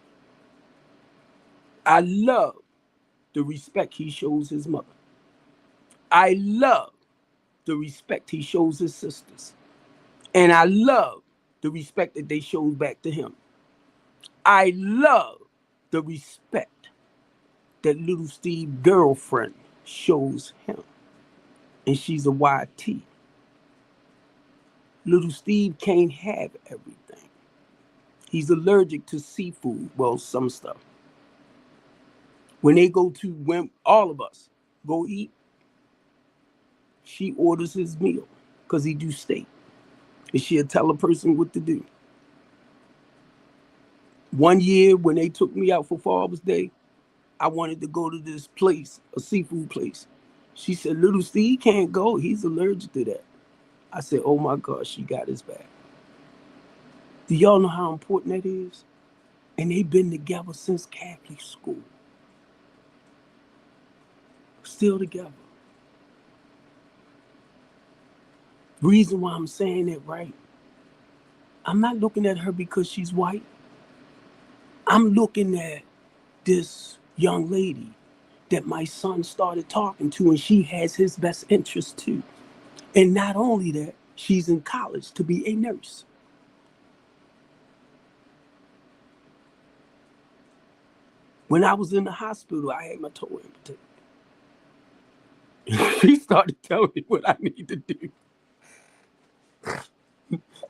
I love the respect he shows his mother. I love the respect he shows his sisters. And I love the respect that they show back to him. I love the respect that little Steve's girlfriend shows him. And she's a YT. Little Steve can't have everything. He's allergic to seafood. Well, some stuff. When all of us go eat, she orders his meal because he do steak. And she'll tell a person what to do. One year when they took me out for Father's Day, I wanted to go to this place, a seafood place. She said, little Steve can't go. He's allergic to that. I said, oh my God, she got his back. Do y'all know how important that is? And they've been together since Catholic school. Still together. Reason why I'm saying that, right? I'm not looking at her because she's white. I'm looking at this young lady that my son started talking to, and she has his best interest too. And not only that, she's in college to be a nurse. When I was in the hospital, I had my toe amputated. She started telling me what I need to do.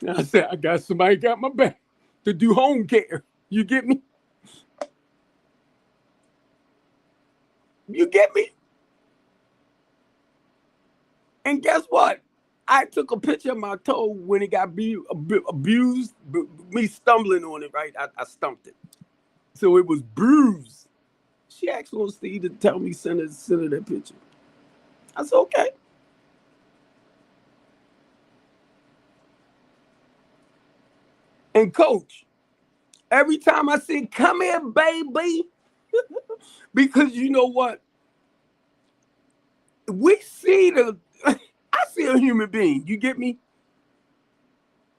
And I said, I got somebody got my back to do home care. You get me? You get me? And guess what? I took a picture of my toe when it got abused, me stumbling on it, right? I stumped it. So it was bruised. She asked on Steve to tell me, send her that picture. I said, okay. And coach, every time I say, come here, baby, because you know what? We see I see a human being. You get me?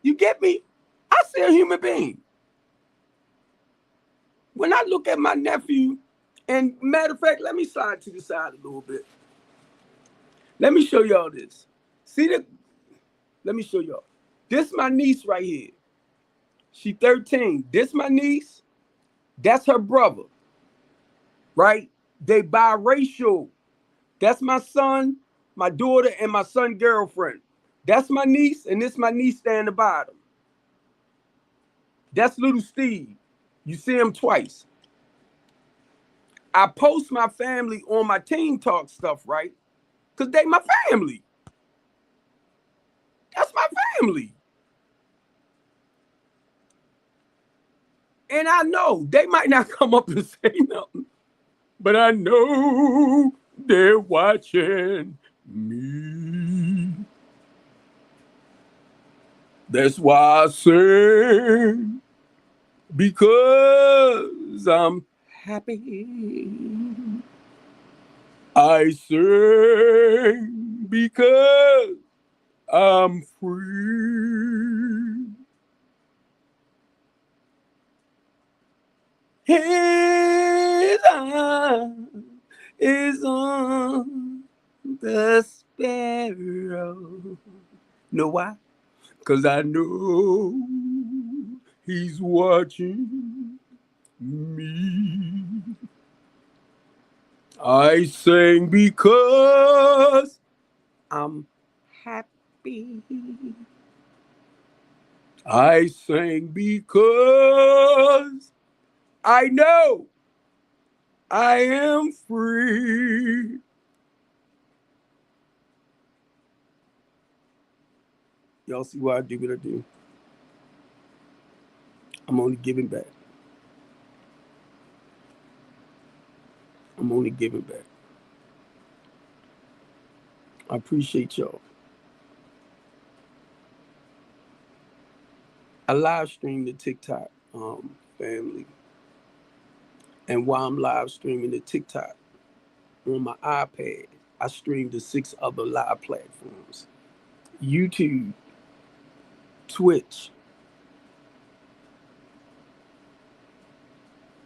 You get me? I see a human being. When I look at my nephew, and matter of fact, let me slide to the side a little bit. Let me show y'all this. See the? Let me show y'all. This my niece right here. She 13. This my niece. That's her brother. Right? They biracial. That's my son, my daughter, and my son's girlfriend. That's my niece, and this my niece down the bottom. That's little Steve. You see him twice. I post my family on my Team Talk stuff, right? Because they my family. That's my family. And I know they might not come up and say nothing, but I know they're watching me. That's why I sing, because I'm happy. I sing because I'm free. His eye is on the sparrow. Know why? Because I know he's watching me. I sing because I'm happy. I sing because I know I am free. Y'all see why I do what I do? I'm only giving back. I'm only giving back. I appreciate y'all. I live stream the TikTok family. And while I'm live streaming the TikTok on my iPad, I stream to 6 other live platforms. YouTube, Twitch,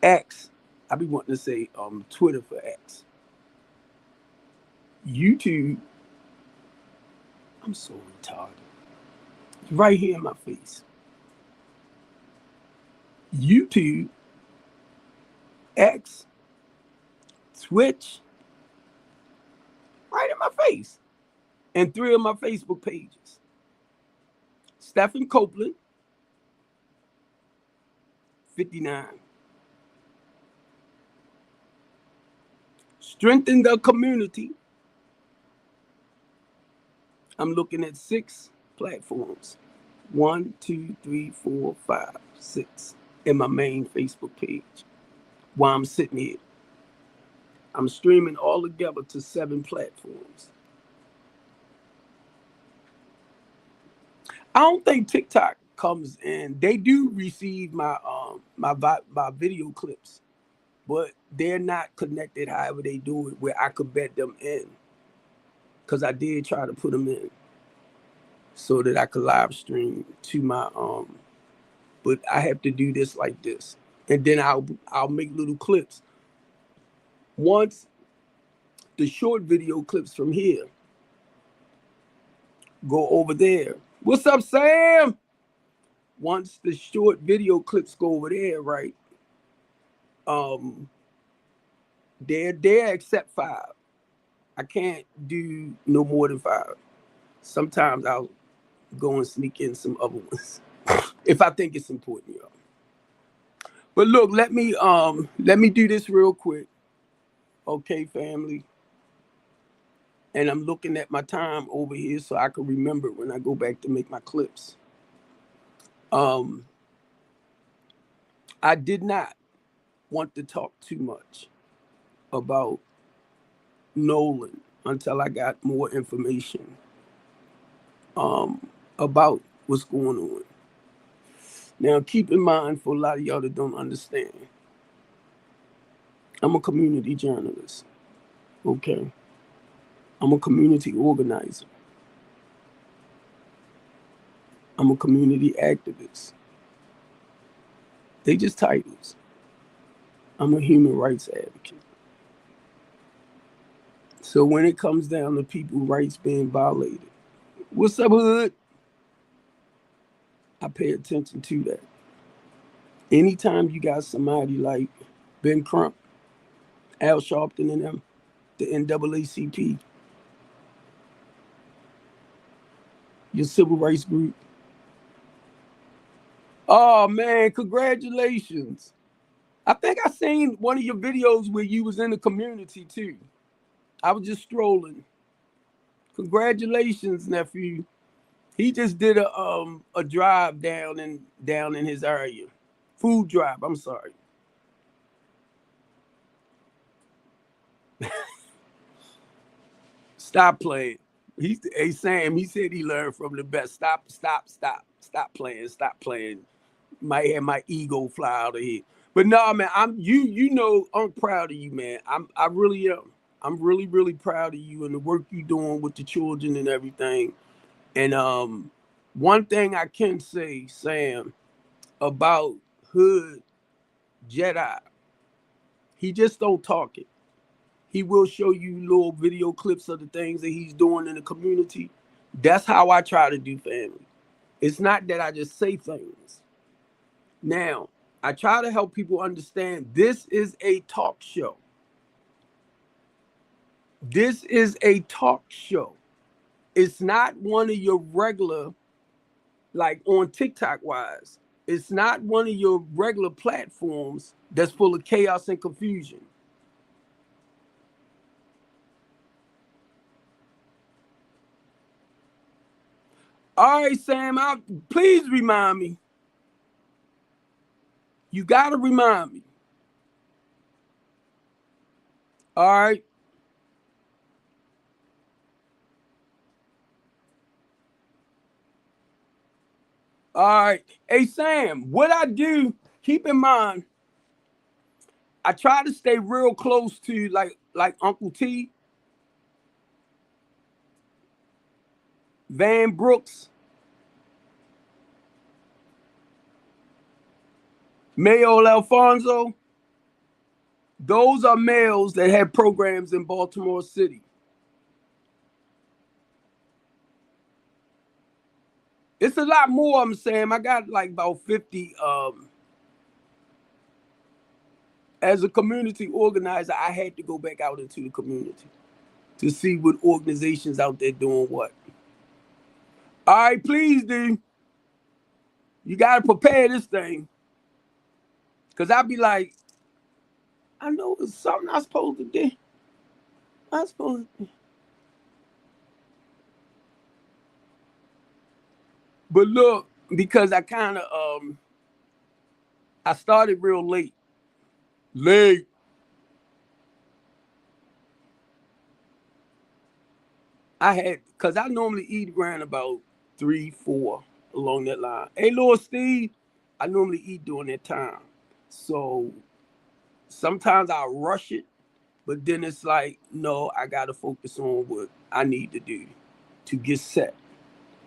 X. I be wanting to say Twitter for X. YouTube. I'm so retarded. Right here in my face. YouTube, X, Twitch, right in my face. And 3 of my Facebook pages. Stephen Copeland, 59. Strengthen the community. I'm looking at 6 platforms. 1, 2, 3, 4, 5, 6 in my main Facebook page. While I'm sitting here, I'm streaming all together to 7 platforms. I don't think TikTok comes in. They do receive my my video clips, but they're not connected. However they do it, where I could bet them in, because I did try to put them in so that I could live stream to my but I have to do this like this, and then I'll make little clips. Once the short video clips from here go over there. What's up, Sam? Once the short video clips go over there, right? They're accept 5. I can't do no more than 5. Sometimes I'll go and sneak in some other ones if I think it's important, y'all. But look, let me do this real quick. Okay, family. And I'm looking at my time over here so I can remember when I go back to make my clips. Um, I did not want to talk too much about Nolan until I got more information about what's going on. Now, keep in mind, for a lot of y'all that don't understand, I'm a community journalist. Okay, I'm a community organizer. I'm a community activist. They just titles. I'm a human rights advocate. So when it comes down to people's rights being violated, what's up, hood? I pay attention to that. Anytime you got somebody like Ben Crump, Al Sharpton and them, the NAACP, your civil rights group. Oh man, congratulations. I think I seen one of your videos where you was in the community too. I was just strolling. Congratulations, nephew. He just did a drive down in his area. Food drive, I'm sorry. Stop playing. Hey Sam, he said he learned from the best. Stop playing. Stop playing. Might have my ego fly out of here. But no, man, I'm proud of you, man. I really am. I'm really, really proud of you and the work you're doing with the children and everything. And one thing I can say, Sam, about Hood Jedi, he just don't talk it. He will show you little video clips of the things that he's doing in the community. That's how I try to do family. It's not that I just say things. Now, I try to help people understand this is a talk show. This is a talk show. It's not one of your regular, like on TikTok wise. It's not one of your regular platforms that's full of chaos and confusion. All right, Sam, please remind me. You got to remind me. All right. All right. Hey, Sam, what I do, keep in mind, I try to stay real close to like Uncle T, Van Brooks, Mayo Alfonso. Those are males that have programs in Baltimore City. It's a lot more, I'm saying. I got like about 50. As a community organizer, I had to go back out into the community to see what organizations out there doing what. All right, please, dude. You got to prepare this thing. Because I'll be like, I know it's something I'm supposed to do. I'm supposed to. But look, because I started real late. Late. Because I normally eat around about 3, 4 along that line. Hey, Lord Steve, I normally eat during that time. So sometimes I rush it, but then it's like, no, I got to focus on what I need to do to get set.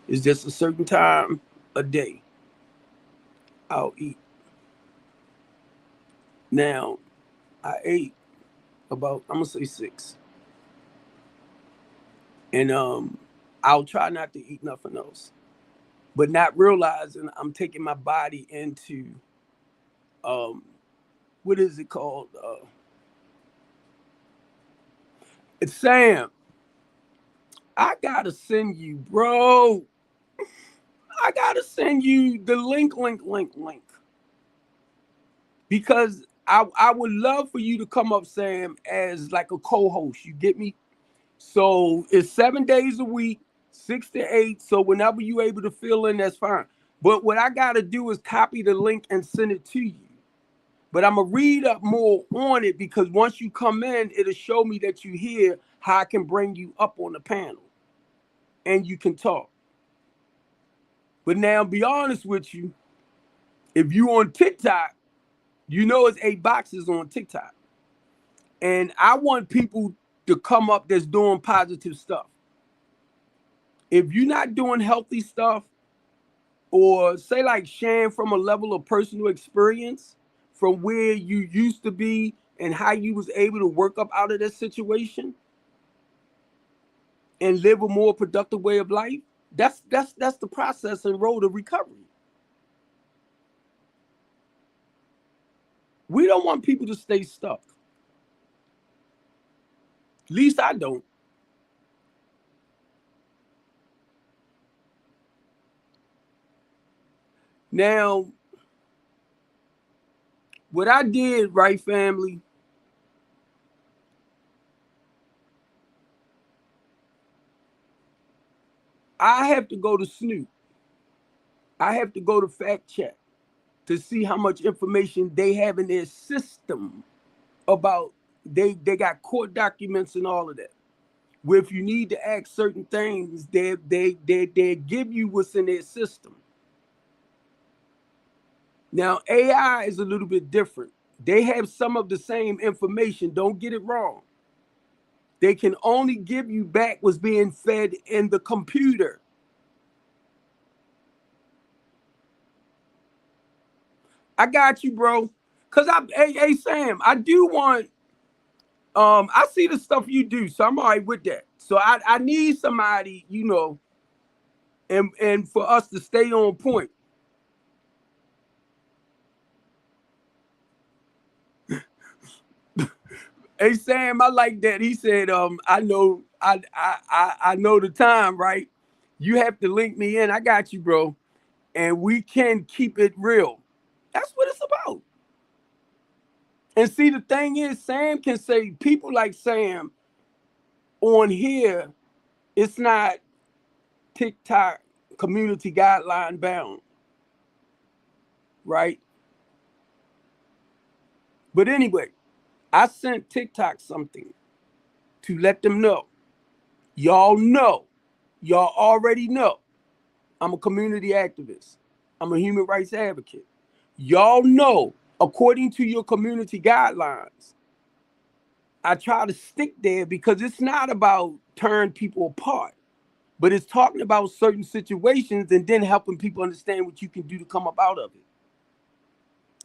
It's just a certain time a day I'll eat. Now, I ate about, I'm going to say 6. And I'll try not to eat nothing else. But not realizing I'm taking my body into what is it called? It's Sam. I gotta send you, bro. I gotta send you the link. Because I would love for you to come up, Sam, as like a co-host. You get me? So it's 7 days a week, 6 to 8. So whenever you're able to fill in, that's fine. But what I gotta do is copy the link and send it to you. But I'm gonna read up more on it because once you come in, it'll show me that you here, how I can bring you up on the panel and you can talk. But now be honest with you, if you on TikTok, you know it's 8 boxes on TikTok. And I want people to come up that's doing positive stuff. If you're not doing healthy stuff, or say like sharing from a level of personal experience from where you used to be and how you was able to work up out of that situation and live a more productive way of life, that's the process and road of recovery. We don't want people to stay stuck. At least I don't. Now, what I did, right, family, I have to go to Snoop. I have to go to fact check to see how much information they have in their system about they got court documents and all of that. Where if you need to ask certain things, they give you what's in their system. Now AI is a little bit different. They have some of the same information. Don't get it wrong. They can only give you back what's being fed in the computer. I got you, bro. Cause hey Sam, I do want I see the stuff you do, so I'm all right with that. So I need somebody, and for us to stay on point. Hey Sam, I like that. He said, I know I know the time, right? You have to link me in. I got you, bro. And we can keep it real. That's what it's about. And see, the thing is, Sam can say people like Sam on here, it's not TikTok community guideline bound, right? But anyway, I sent TikTok something to let them know. Y'all know, y'all already know, I'm a community activist. I'm a human rights advocate. Y'all know, according to your community guidelines, I try to stick there because it's not about tearing people apart, but it's talking about certain situations and then helping people understand what you can do to come up out of it.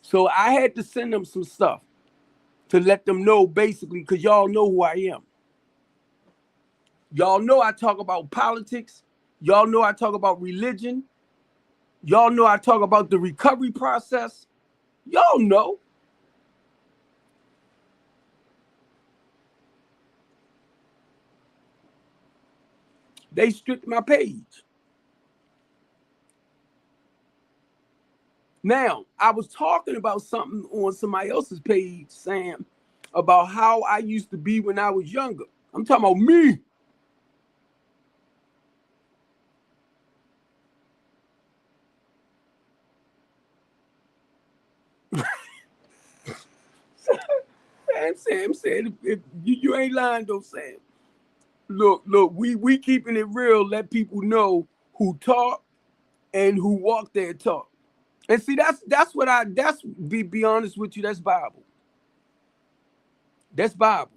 So I had to send them some stuff to let them know, basically, because y'all know who I am. Y'all know I talk about politics. Y'all know I talk about religion. Y'all know I talk about the recovery process. Y'all know. They stripped my page. Now, I was talking about something on somebody else's page, Sam, about how I used to be when I was younger. I'm talking about me. Sam said, if you ain't lying though, Sam. Look, we keeping it real. Let people know who talk and who walk their talk. And see, that's be honest with you, that's Bible. That's Bible.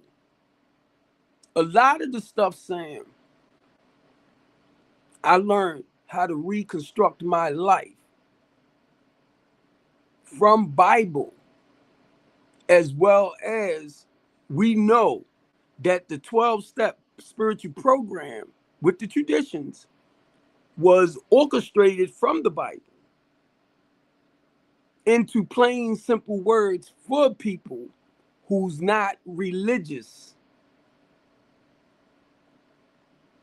A lot of the stuff, Sam, I learned how to reconstruct my life from Bible, as well as we know that the 12-step spiritual program with the traditions was orchestrated from the Bible into plain, simple words for people who's not religious.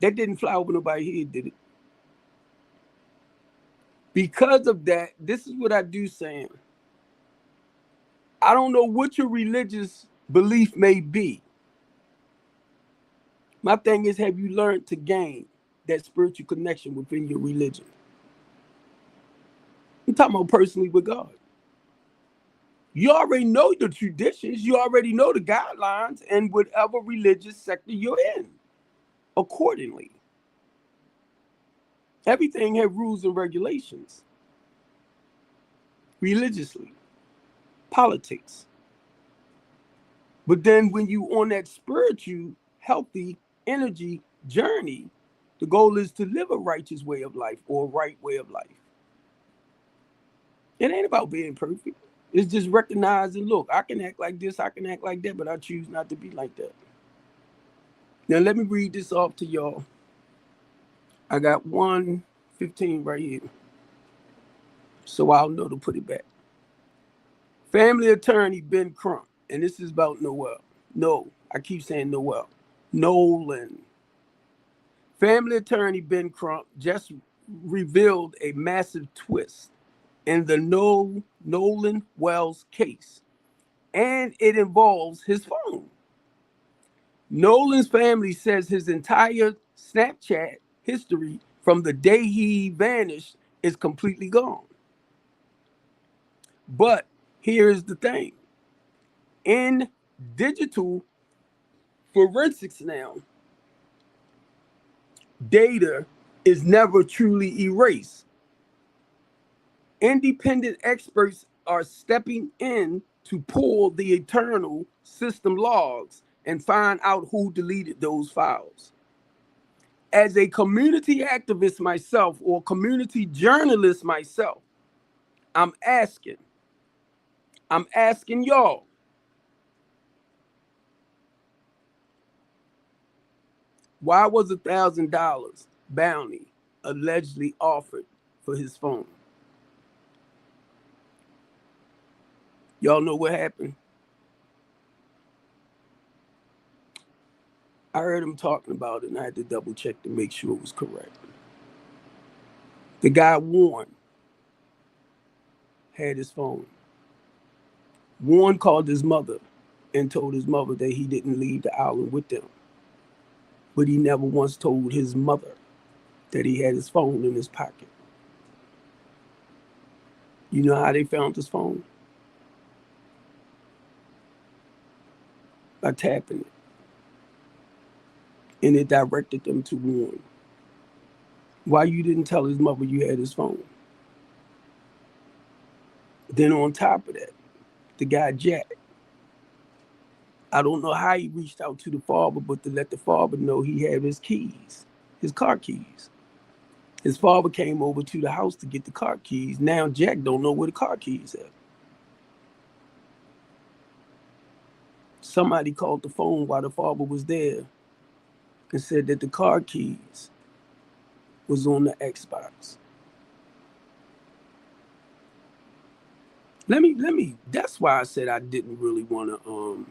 That didn't fly over nobody's head, did it? Because of that, this is what I do, Sam. I don't know what your religious belief may be. My thing is, have you learned to gain that spiritual connection within your religion? I'm talking about personally with God. You already know the traditions, you already know the guidelines, and whatever religious sector you're in, accordingly. Everything has rules and regulations. Religiously, politics. But then when you on that spiritual, healthy energy journey, the goal is to live a righteous way of life or a right way of life. It ain't about being perfect. It's just recognizing, look, I can act like this, I can act like that, but I choose not to be like that. Now let me read this off to y'all. I got 115 right here, so I'll know to put it back. Family attorney Ben Crump, and this is about Noel. No, I keep saying Noel. Nolan. Family attorney Ben Crump just revealed a massive twist in the Nolan Wells case, and it involves his phone. Nolan's family says his entire Snapchat history from the day he vanished is completely gone. But here's the thing. In digital forensics now, data is never truly erased. Independent experts are stepping in to pull the internal system logs and find out who deleted those files. As a community activist myself or community journalist myself, I'm asking y'all, why was $1,000 bounty allegedly offered for his phone? Y'all know what happened? I heard him talking about it, and I had to double check to make sure it was correct. The guy, Warren, had his phone. Warren called his mother and told his mother that he didn't leave the island with them. But he never once told his mother that he had his phone in his pocket. You know how they found his phone? By tapping it. And it directed them to Warren. Why you didn't tell his mother you had his phone? Then on top of that, the guy Jack, I don't know how he reached out to the father, but to let the father know he had his keys, his car keys. His father came over to the house to get the car keys. Now Jack don't know where the car keys are. Somebody called the phone while the father was there and said that the car keys was on the Xbox. Let me, that's why I said I didn't really want to,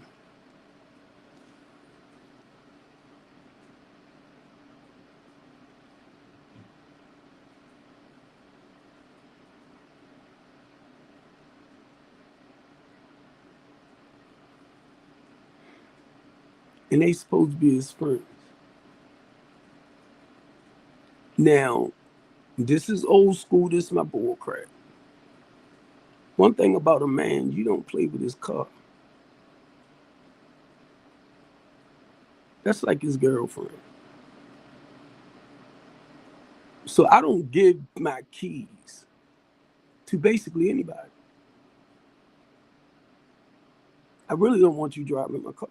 and they supposed to be his friends. Now, this is old school, this is my bull crap. One thing about a man, you don't play with his car. That's like his girlfriend. So I don't give my keys to basically anybody. I really don't want you driving my car.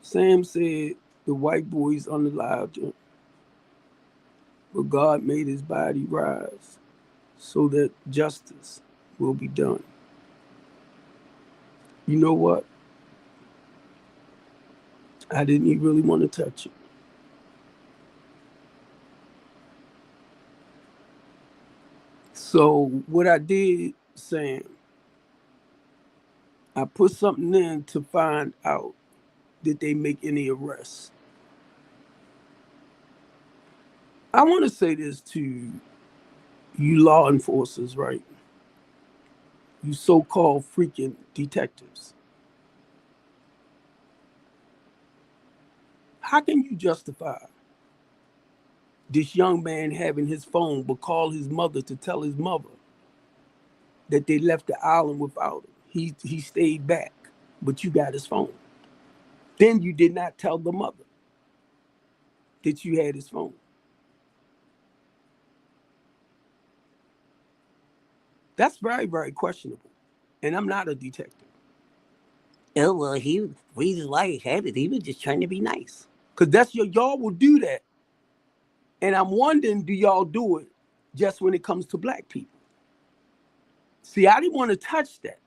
Sam said the white boys unalived him, but God made his body rise so that justice will be done. You know what? I didn't even really want to touch it. So what I did, Sam, I put something in to find out did they make any arrests. I want to say this to you law enforcers, right? You so-called freaking detectives. How can you justify this young man having his phone but call his mother to tell his mother that they left the island without him? He stayed back, but you got his phone. Then you did not tell the mother that you had his phone. That's very, very questionable. And I'm not a detective. Oh, well, reason why he had it, he was just trying to be nice. Because that's y'all will do that. And I'm wondering, do y'all do it just when it comes to black people? See, I didn't want to touch that.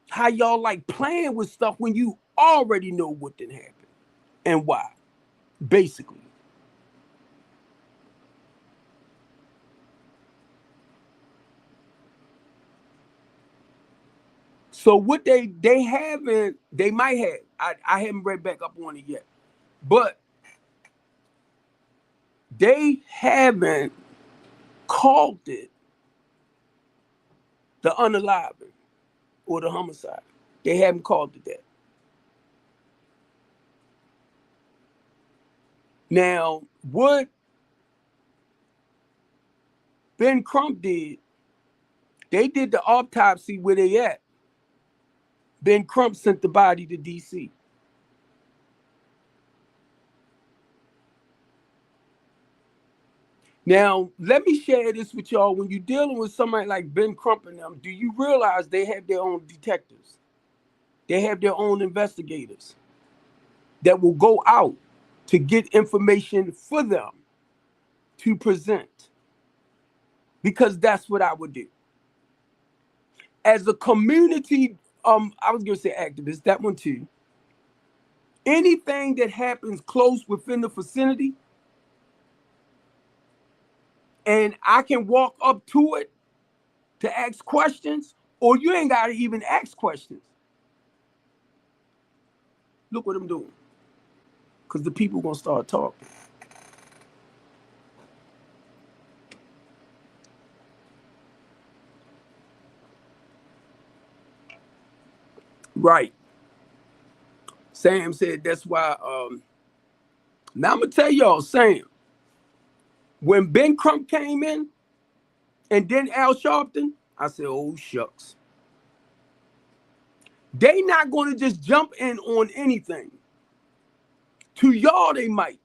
How y'all like playing with stuff when you already know what didn't happen and why, basically. So what they haven't, they might have, I haven't read back up on it yet, but they haven't called it the unaliving or the homicide. They haven't called it that. Now, what Ben Crump did, they did the autopsy where they at. Ben Crump sent the body to DC. Now, let me share this with y'all. When you're dealing with somebody like Ben Crump and them, do you realize they have their own detectives? They have their own investigators that will go out to get information for them to present. Because that's what I would do. As a community, I was gonna say activist, that one too. Anything that happens close within the vicinity, and I can walk up to it to ask questions, or you ain't gotta even ask questions. Look what I'm doing. Because the people gonna start talking. Right. Sam said that's why. Now I'm gonna tell y'all, Sam, when Ben Crump came in and then Al Sharpton, I said, oh shucks. They not gonna just jump in on anything. To y'all, they might.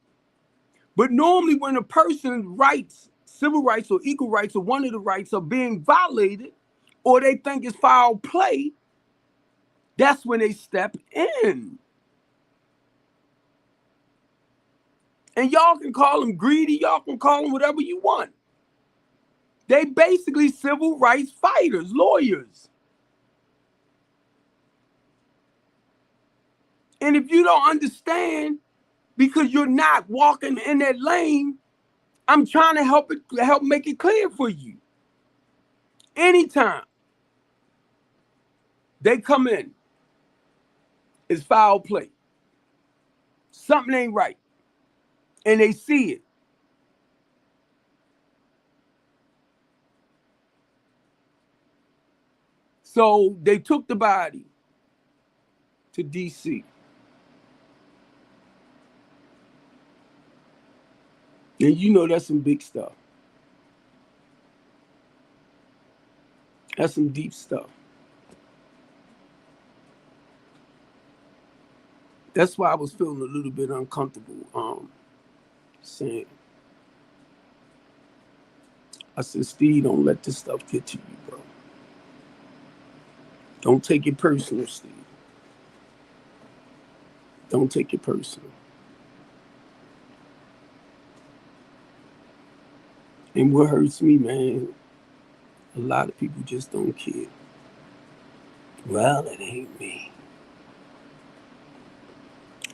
But normally when a person's rights, civil rights or equal rights or one of the rights are being violated, or they think it's foul play, that's when they step in. And y'all can call them greedy, y'all can call them whatever you want. They basically civil rights fighters, lawyers. And if you don't understand, because you're not walking in that lane, I'm trying to help make it clear for you. Anytime they come in, it's foul play. Something ain't right. And they see it. So they took the body to DC. And you know that's some big stuff. That's some deep stuff. That's why I was feeling a little bit uncomfortable saying. I said, Steve, don't let this stuff get to you, bro. Don't take it personal, Steve. Don't take it personal. And what hurts me, man, a lot of people just don't care. Well, it ain't me.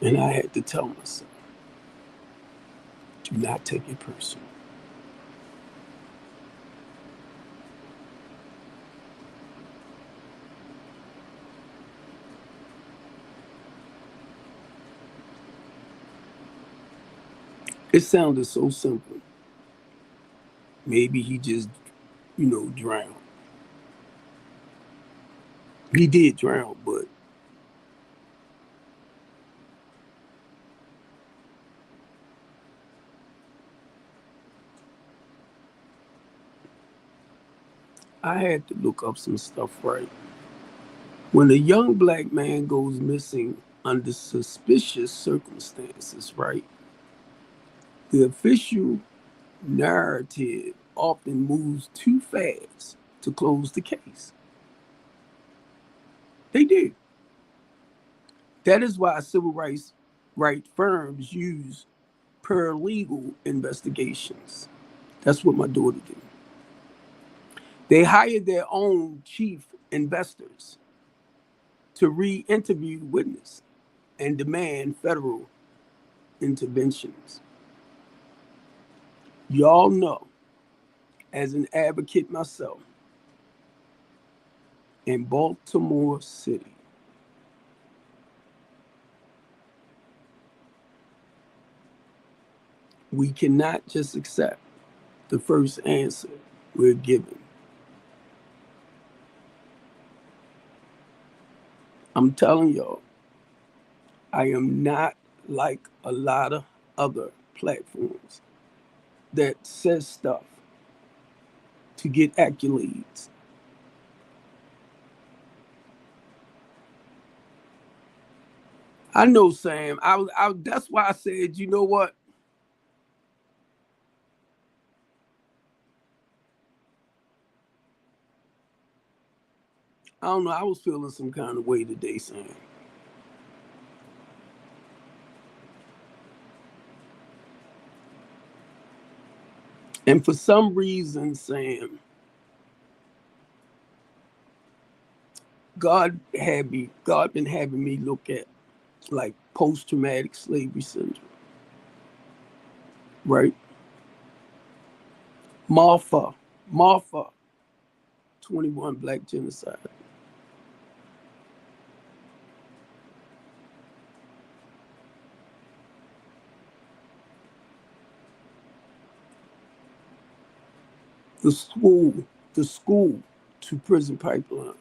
And I had to tell myself, do not take it personal. It sounded so simple. Maybe he just, drowned. He did drown, but I had to look up some stuff, right? When a young black man goes missing under suspicious circumstances, right? The official narrative often moves too fast to close the case. They did. That is why civil right firms use paralegal investigations. That's what my daughter did. They hired their own chief investors to re-interview the witness and demand federal interventions. Y'all know, as an advocate myself, in Baltimore City, we cannot just accept the first answer we're given. I'm telling y'all, I am not like a lot of other platforms that says stuff to get accolades. I know, Sam. That's why I said, you know what? I don't know. I was feeling some kind of way today, Sam. And for some reason, Sam, God been having me look at like post-traumatic slavery syndrome, right? Marfa, 21 black genocide. The school, the school to prison pipeline.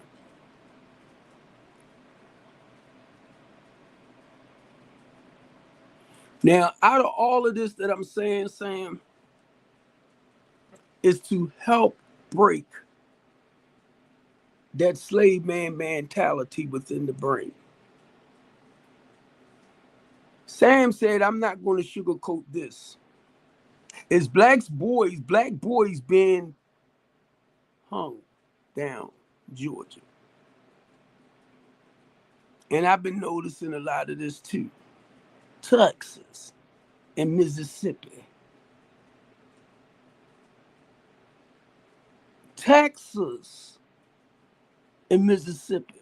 Now, out of all of this that I'm saying, Sam, is to help break that slave man mentality within the brain. Sam said, I'm not going to sugarcoat this. It's black boys being hung down Georgia. And I've been noticing a lot of this too. Texas and Mississippi. Texas and Mississippi.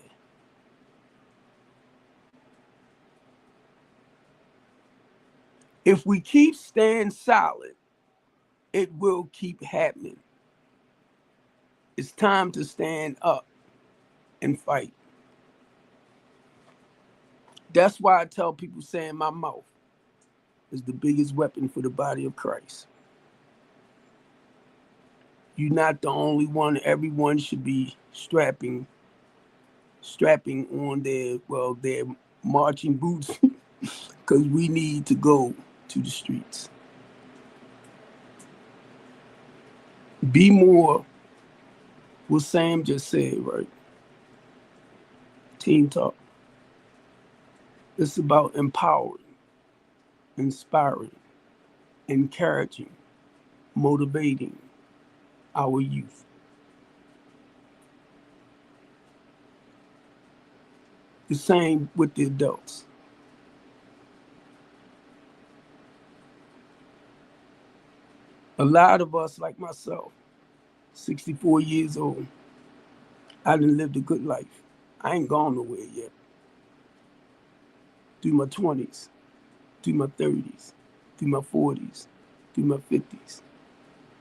If we keep staying solid, it will keep happening. It's time to stand up and fight. That's why I tell people, saying my mouth is the biggest weapon for the body of Christ. You're not the only one. Everyone should be strapping on their marching boots because we need to go to the streets. BMore, what Sam just said, right? Team talk. It's about empowering, inspiring, encouraging, motivating our youth. The same with the adults. A lot of us, like myself, 64 years old, I done lived a good life. I ain't gone nowhere yet. Through my 20s, through my 30s, through my 40s, through my 50s,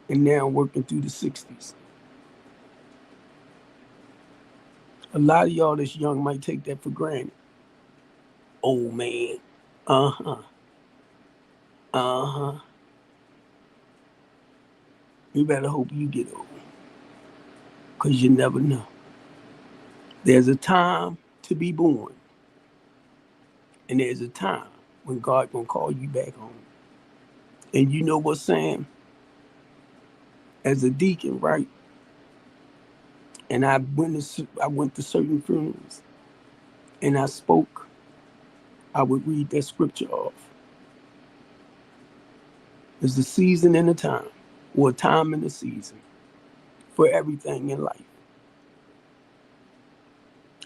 and now working through the 60s. A lot of y'all that's young might take that for granted. Old man. Uh-huh. Uh-huh. You better hope you get old, because you never know. There's a time to be born, and there's a time when God gonna call you back home. And you know what, Sam? As a deacon, right? And I went to certain funerals, and I spoke. I would read that scripture off. There's a season and a time, or a time and a season for everything in life.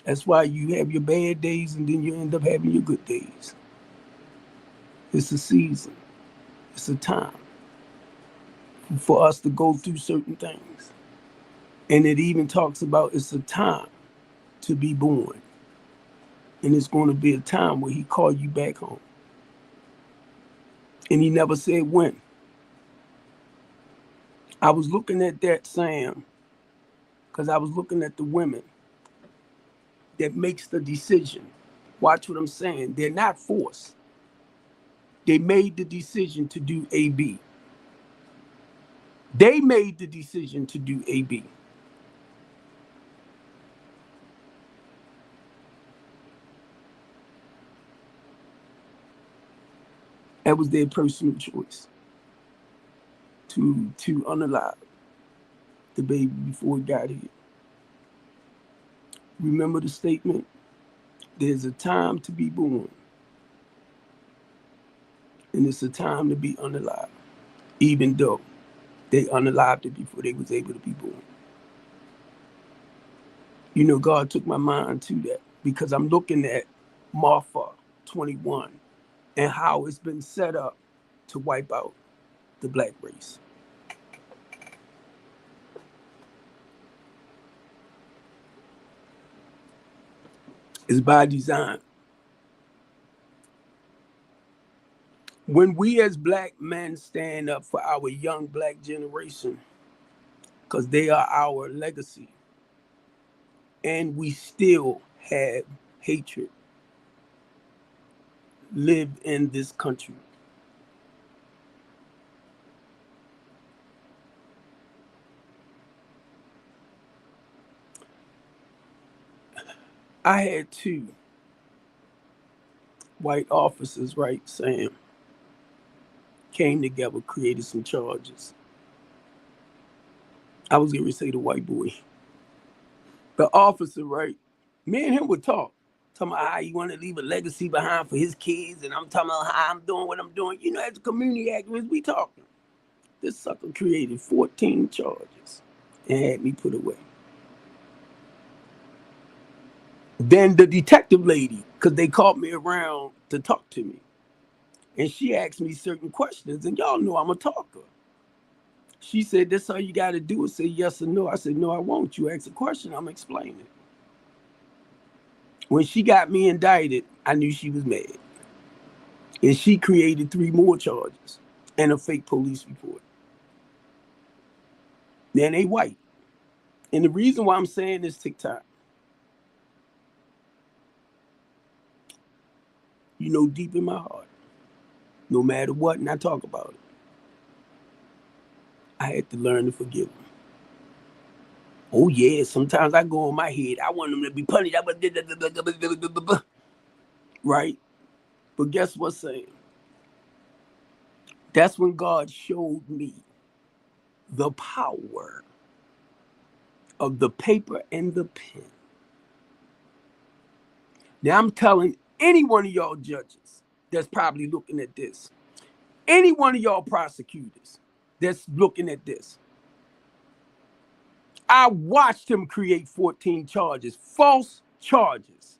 That's why you have your bad days and then you end up having your good days. It's a season. It's a time for us to go through certain things. And it even talks about it's a time to be born. And it's going to be a time where he called you back home. And he never said when. I was looking at that, Sam, because I was looking at the women that makes the decision. Watch what I'm saying. They're not forced. They made the decision to do AB. They made the decision to do AB. That was their personal choice to unalive the baby before it got here. Remember the statement? There's a time to be born, and it's a time to be unalive, even though they unalived it before they was able to be born. You know, God took my mind to that because I'm looking at Martha 21 and how it's been set up to wipe out the black race. It's by design. When we as black men stand up for our young black generation, because they are our legacy, and we still have hatred live in this country. I had two white officers, right, Sam, came together, created some charges. I was going to say the white boy. The officer, right, me and him would talk. Talking about how he want to leave a legacy behind for his kids, and I'm talking about how I'm doing what I'm doing. You know, as a community activist, we talking. This sucker created 14 charges and had me put away. Then the detective lady, because they called me around to talk to me, and she asked me certain questions, and y'all know I'm a talker. She said, "That's all you got to do is say yes or no." I said, "No, I won't. You ask a question, I'm explaining." When she got me indicted, I knew she was mad, and she created 3 more charges and a fake police report. Then they white, and the reason why I'm saying this, TikTok, you know, deep in my heart, no matter what, and I talk about it, I had to learn to forgive them. Oh yeah, sometimes I go in my head. I want them to be punished. Right? But guess what, Sam? That's when God showed me the power of the paper and the pen. Now I'm telling any one of y'all judges that's probably looking at this, any one of y'all prosecutors that's looking at this, I watched him create 14 charges, false charges,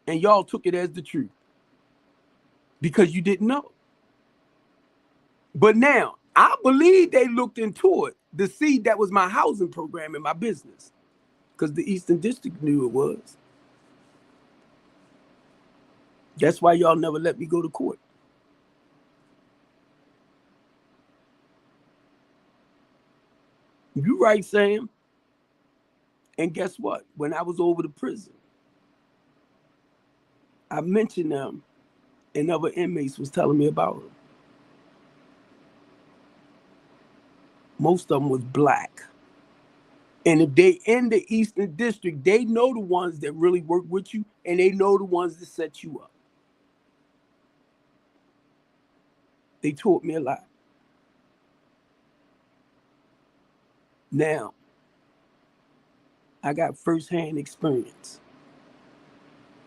and y'all took it as the truth because you didn't know. But now I believe they looked into it to see that was my housing program in my business because the Eastern District knew it was. That's why y'all never let me go to court. You right, Sam. And guess what? When I was over the prison, I mentioned them, and other inmates was telling me about them. Most of them was black. And if they in the Eastern District, they know the ones that really work with you, and they know the ones that set you up. They taught me a lot. Now, I got firsthand experience.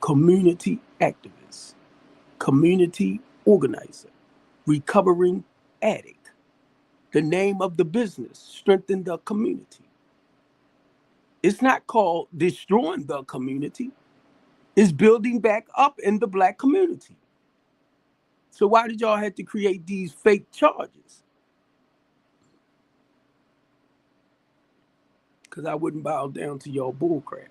Community activist, community organizer, recovering addict. The name of the business, strengthen the community. It's not called destroying the community. It's building back up in the black community. So why did y'all have to create these fake charges? Because I wouldn't bow down to y'all bullcrap.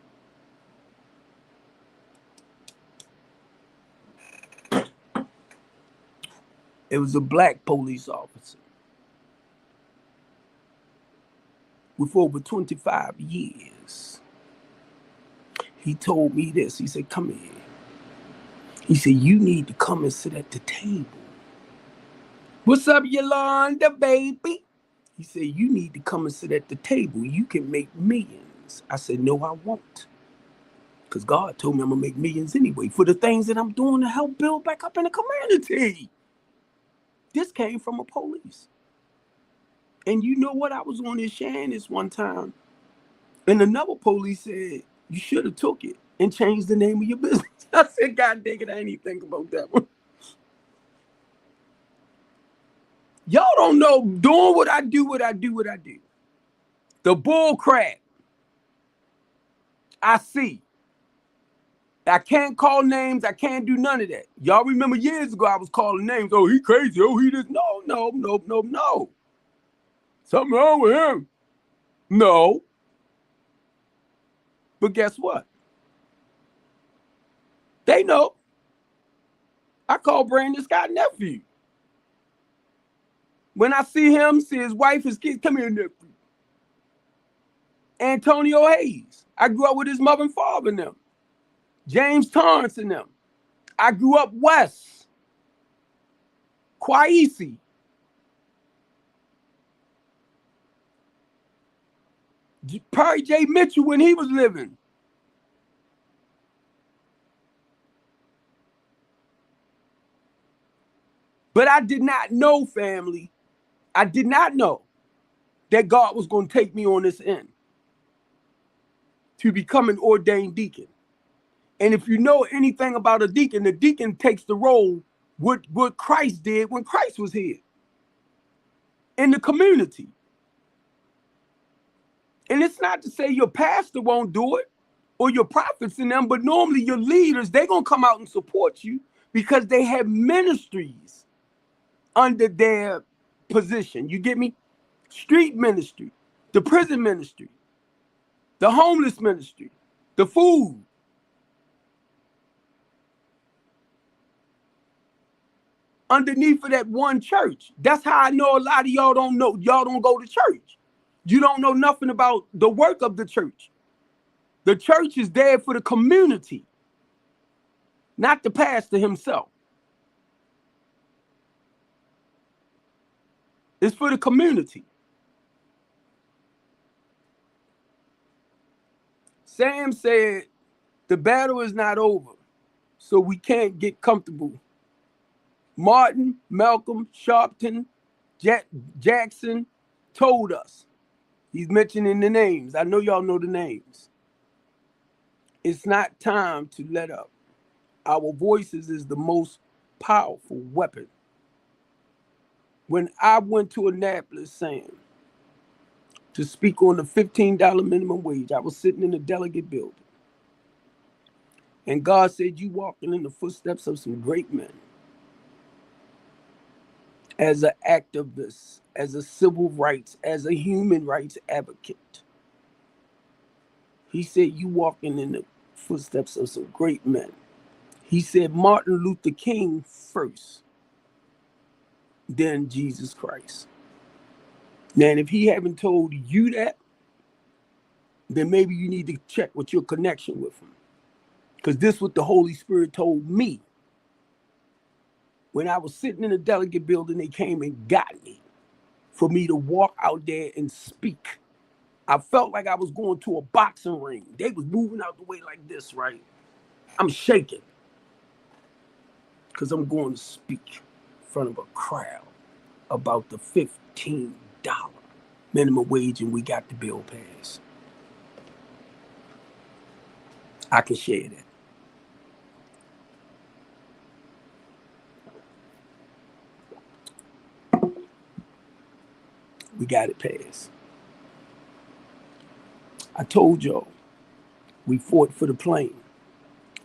It was a black police officer with over 25 years. He told me this. He said, come here. He said, you need to come and sit at the table. What's up, Yolanda, baby? He said, you need to come and sit at the table. You can make millions. I said, no, I won't. Because God told me I'm going to make millions anyway for the things that I'm doing to help build back up in the community. This came from a police. And you know what? I was on this Shannon one time, and another police said, you should have took it and changed the name of your business. I said, God dang it, I ain't even think about that one. Y'all don't know doing what I do. The bull crap. I see. I can't call names. I can't do none of that. Y'all remember years ago I was calling names. Oh, he crazy. Oh, he just no. Something wrong with him. No. But guess what? They know. I call Brandon Scott nephew. When I see him, see his wife, his kids, come here, nephew. Antonio Hayes. I grew up with his mother and father and them. James Torrance and them. I grew up west. Kwaisi. Perry J. Mitchell when he was living. But I did not know, family. I did not know that God was going to take me on this end to become an ordained deacon. And if you know anything about a deacon, the deacon takes the role what Christ did when Christ was here in the community. And it's not to say your pastor won't do it or your prophets in them, but normally your leaders, they're going to come out and support you because they have ministries under their position. You get me? Street ministry, the prison ministry, the homeless ministry, the food. Underneath of that one church. That's how I know a lot of y'all don't know. Y'all don't go to church. You don't know nothing about the work of the church. The church is there for the community, not the pastor himself. It's for the community. Sam said, the battle is not over, so we can't get comfortable. Martin, Malcolm, Sharpton, Jackson told us. He's mentioning the names. I know y'all know the names. It's not time to let up. Our voices is the most powerful weapon. When I went to Annapolis, Sam, to speak on the $15 minimum wage, I was sitting in the delegate building. And God said, you walking in the footsteps of some great men. As an activist, as a civil rights, as a human rights advocate. He said, you walking in the footsteps of some great men. He said Martin Luther King first, then Jesus Christ. Now, if he haven't told you that, then maybe you need to check with your connection with him. Because this is what the Holy Spirit told me. When I was sitting in the delegate building, they came and got me. for me to walk out there and speak. I felt like I was going to a boxing ring. They was moving out the way like this, right? I'm shaking because I'm going to speak in front of a crowd about the $15 minimum wage, and we got the bill passed. I can share that. We got it passed. I told y'all we fought for the plane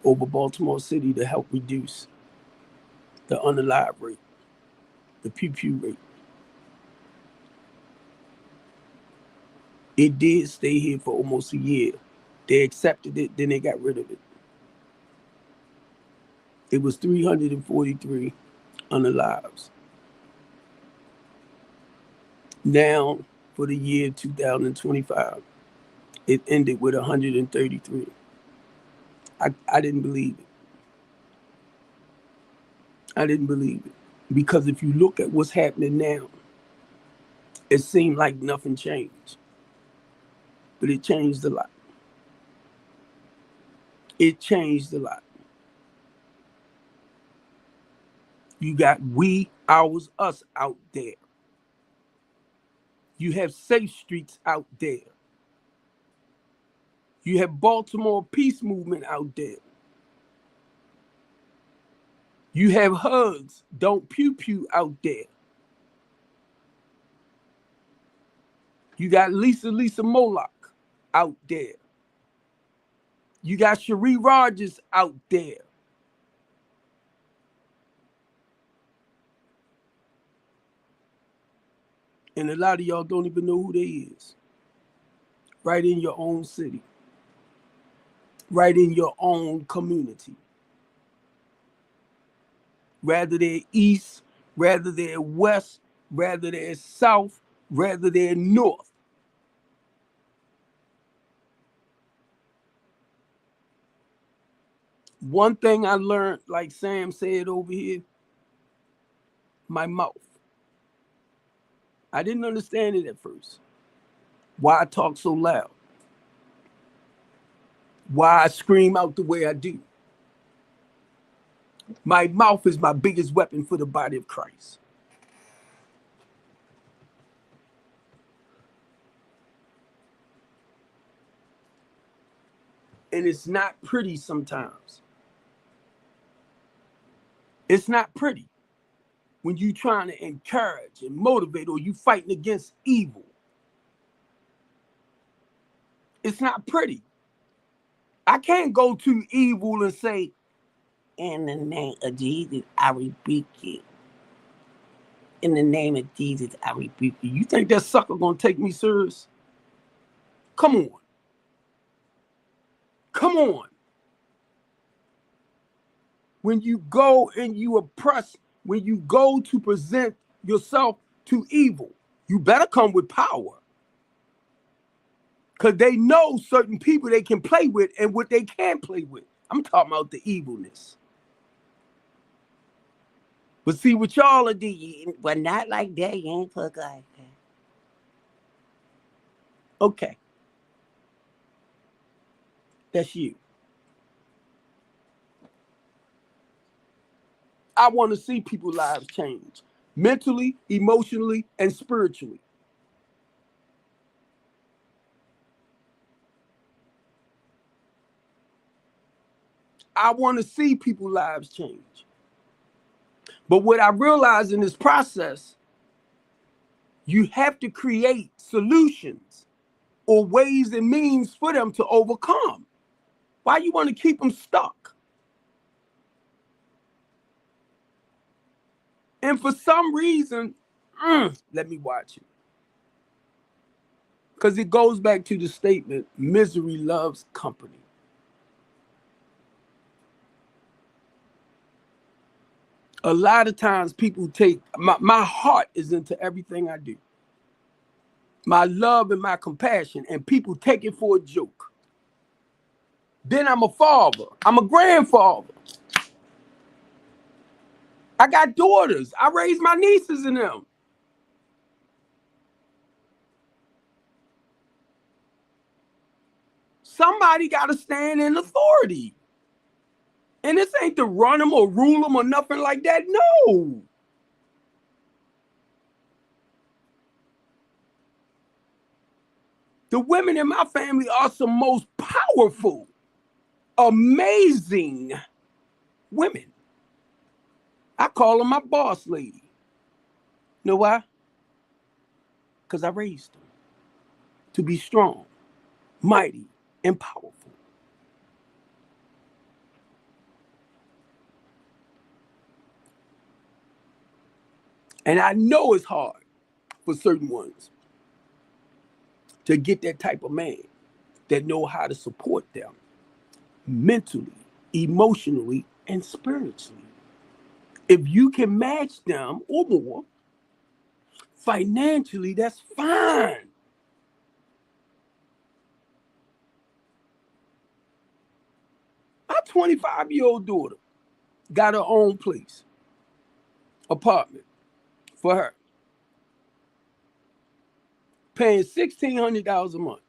over Baltimore City to help reduce the unalive rate, the pew rate. It did stay here for almost a year. They accepted it, then they got rid of it. It was 343 unalives. Now, for the year 2025, it ended with 133. I didn't believe it. I didn't believe it. Because if you look at what's happening now, it seemed like nothing changed. But it changed a lot. It changed a lot. You got we, ours, us out there. You have safe streets out there. You have Baltimore peace movement out there. You have hugs, don't pew pew out there. You got Lisa Moloch out there. You got Cherie Rogers out there. And a lot of y'all don't even know who they is. Right in your own city. Right in your own community. Rather they're east, rather they're west, rather they're south, rather they're north. One thing I learned, like Sam said over here, my mouth. I didn't understand it at first. Why I talk so loud. Why I scream out the way I do. My mouth is my biggest weapon for the body of Christ. And it's not pretty sometimes. It's not pretty when you trying to encourage and motivate or you fighting against evil. It's not pretty. I can't go to evil and say, In the name of Jesus, I rebuke you. In the name of Jesus, I rebuke you. you think that sucker gonna take me serious? Come on. Come on. When you go and you oppress, when you go to present yourself to evil, you better come with power. Because they know certain people they can play with and what they can't play with. I'm talking about the evilness. But see what y'all are doing. Well, not like that. You ain't fuck like that. Okay. That's you. I want to see people's lives change. Mentally, emotionally, and spiritually. I want to see people's lives change. But what I realized in this process, you have to create solutions or ways and means for them to overcome. Why you want to keep them stuck? And for some reason, let me watch it. Because it goes back to the statement, misery loves company. A lot of times people take, my heart is into everything I do. My love and my compassion, and people take it for a joke. Then I'm a father. I'm a grandfather. I got daughters. I raise my nieces and them. Somebody got to stand in authority. And this ain't to run them or rule them or nothing like that. No. The women in my family are some most powerful, amazing women. I call them my boss lady. You know why? Because I raised them to be strong, mighty, and powerful. And I know it's hard for certain ones to get that type of man that know how to support them mentally, emotionally, and spiritually. If you can match them or more financially, that's fine. My 25-year-old daughter got her own place, apartment for her, paying $1,600 a month.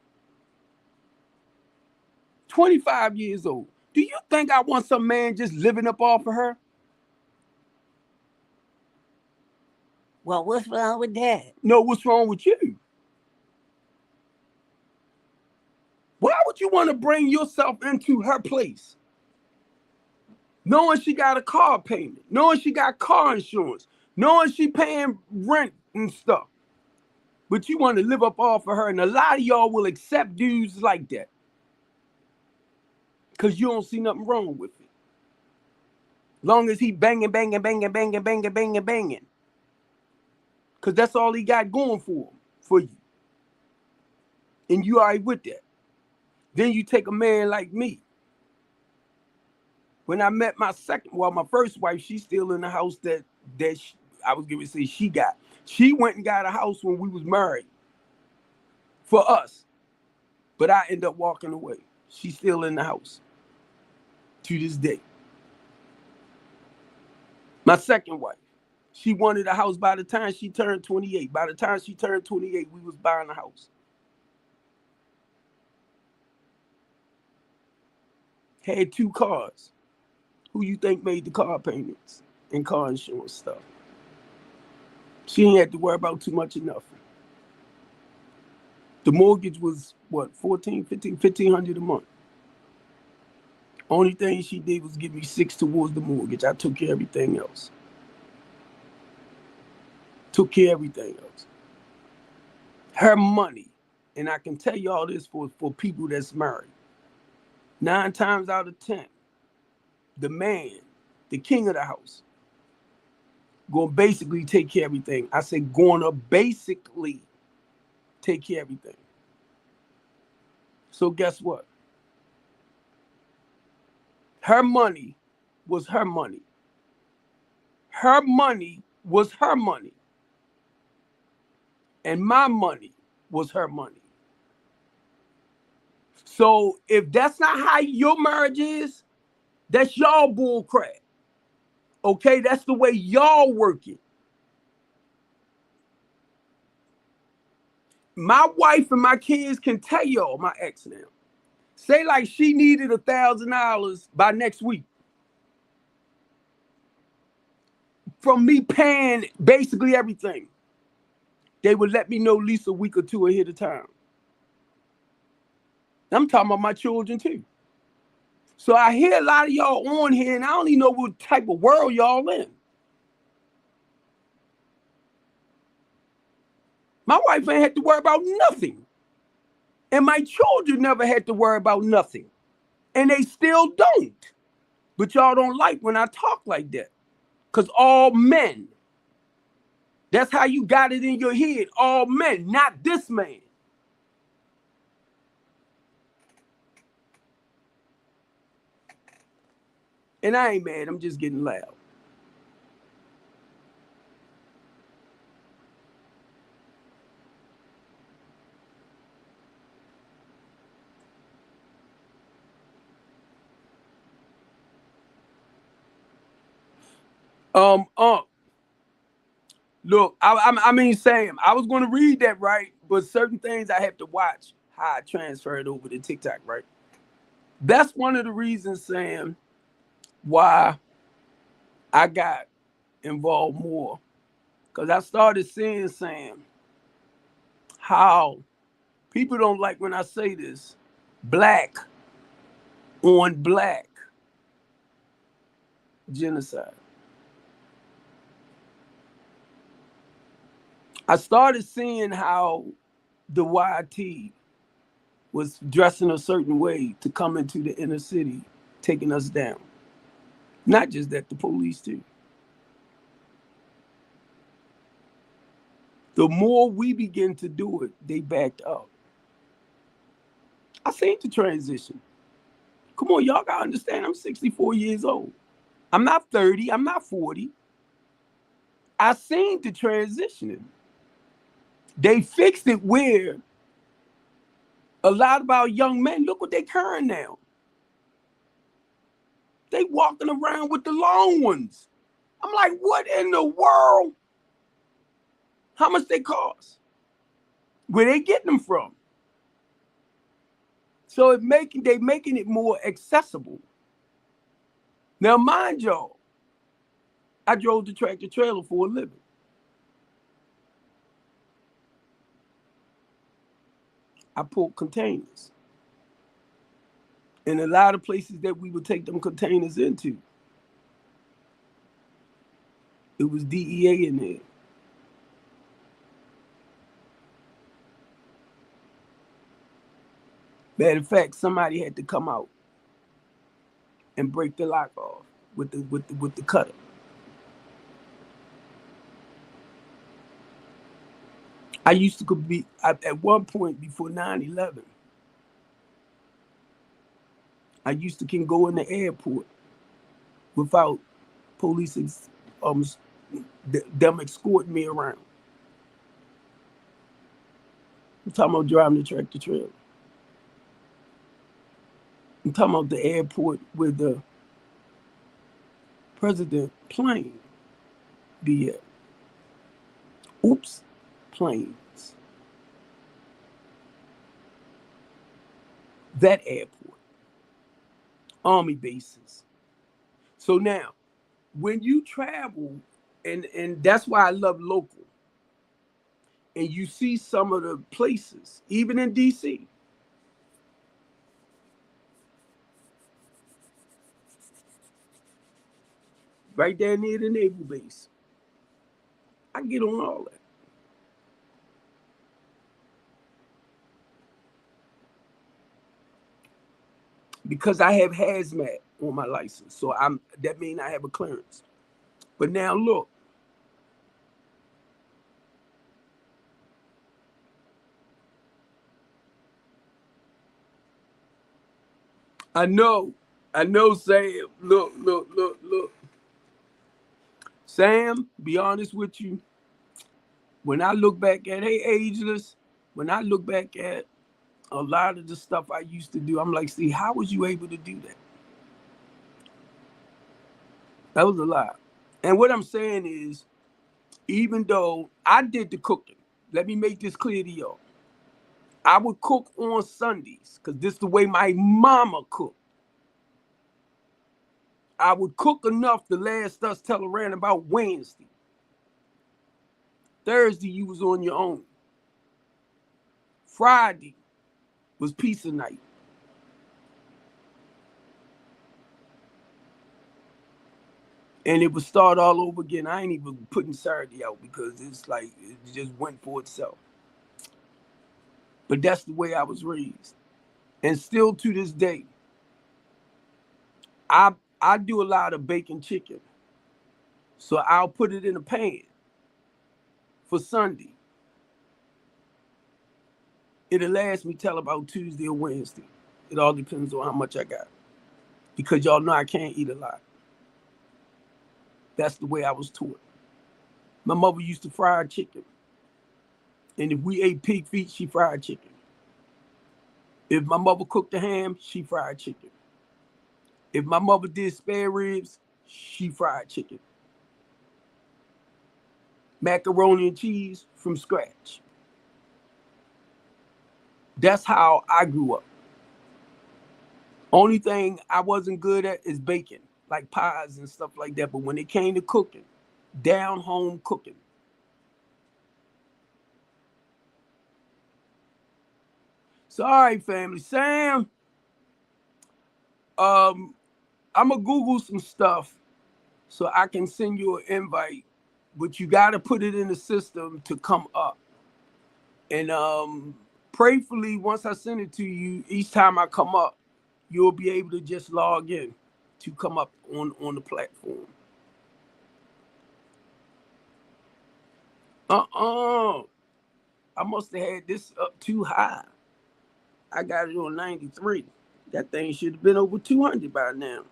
25 years old. Do you think I want some man just living up off of her? Well, what's wrong with that? No, what's wrong with you? Why would you want to bring yourself into her place? Knowing she got a car payment, knowing she got car insurance, knowing she paying rent and stuff. But you want to live up off of her, and a lot of y'all will accept dudes like that. Because you don't see nothing wrong with it. Long as he banging. Because that's all he got going for you. And you all right with that. Then you take a man like me. When I met my first wife, she's still in the house that I was going to say she got. She went and got a house when we was married for us. But I ended up walking away. She's still in the house to this day. My second wife, she wanted a house by the time she turned 28. By the time she turned 28, we was buying a house. Had 2 cars. Who you think made the car payments and car insurance stuff? She ain't had to worry about too much of nothing. The mortgage was what, $1,500 a month. Only thing she did was give me $6 towards the mortgage. I took care of everything else. Her money, and I can tell you all this for people that's married. 9 times out of 10, the man, the king of the house, gonna basically take care of everything. I say gonna basically take care of everything. So guess what? Her money was her money. Her money was her money. And my money was her money. So if that's not how your marriage is, that's y'all bull crap. Okay, that's the way y'all work it. My wife and my kids can tell y'all, my ex now, say like she needed $1,000 by next week from me paying basically everything. They would let me know at least a week or 2 ahead of time. I'm talking about my children too. So I hear a lot of y'all on here, and I don't even know what type of world y'all in. My wife ain't had to worry about nothing. And my children never had to worry about nothing. And they still don't. But y'all don't like when I talk like that. Because all men. That's how you got it in your head. All men, not this man. And I ain't mad. I'm just getting loud. Look, I mean, Sam, I was going to read that, right? But certain things I have to watch how I transfer it over to TikTok, right? That's one of the reasons, Sam, why I got involved more. Because I started seeing, Sam, how people don't like when I say this, black on black genocide. I started seeing how the YT was dressing a certain way to come into the inner city, taking us down. Not just that, the police too. The more we begin to do it, they backed up. I seen the transition. Come on, y'all gotta understand, I'm 64 years old. I'm not 30, I'm not 40. I seen the transitioning. They fixed it where a lot of our young men, look what they carrying now. They walking around with the long ones. I'm like, what in the world? How much they cost? Where they getting them from? So they making it more accessible. Now, mind y'all, I drove the tractor trailer for a living. I pulled containers. And a lot of places that we would take them containers into, it was DEA in there. Matter of fact, somebody had to come out and break the lock off with the cutter. I used to be at one point before 9/11. I used to can go in the airport without police them escorting me around. I'm talking about driving the tractor trailer. I'm talking about the airport where the president plane be at. Oops, planes. That airport. Army bases. So now, when you travel, and that's why I love local, and you see some of the places, even in DC, right there near the naval base, I get on all that. Because I have hazmat on my license. So that means I have a clearance. But now look, I know, Sam, look. Sam, be honest with you, when I look back at, hey, ageless, when I look back at a lot of the stuff I used to do, I'm like, see, how was you able to do that? That was a lot. And what I'm saying is, even though I did the cooking, let me make this clear to y'all. I would cook on Sundays because this is the way my mama cooked. I would cook enough to last us till around about Wednesday. Thursday, you was on your own. Friday was pizza night. And it would start all over again. I ain't even putting Saturday out because it's like it just went for itself. But that's the way I was raised. And still to this day, I do a lot of baking chicken. So I'll put it in a pan for Sunday. It'll last me till about Tuesday or Wednesday. It all depends on how much I got. Because y'all know I can't eat a lot. That's the way I was taught. My mother used to fry chicken. And if we ate pig feet, she fried chicken. If my mother cooked the ham, she fried chicken. If my mother did spare ribs, she fried chicken. Macaroni and cheese from scratch. That's how I grew up. Only thing I wasn't good at is baking, like pies and stuff like that. But when it came to cooking, down home cooking. So all right, family. Sam, um, I'm gonna Google some stuff so I can send you an invite, but you gotta put it in the system to come up. And prayerfully, once I send it to you, each time I come up, you'll be able to just log in to come up on the platform. Uh-uh. I must have had this up too high. I got it on 93. That thing should have been over 200 by now.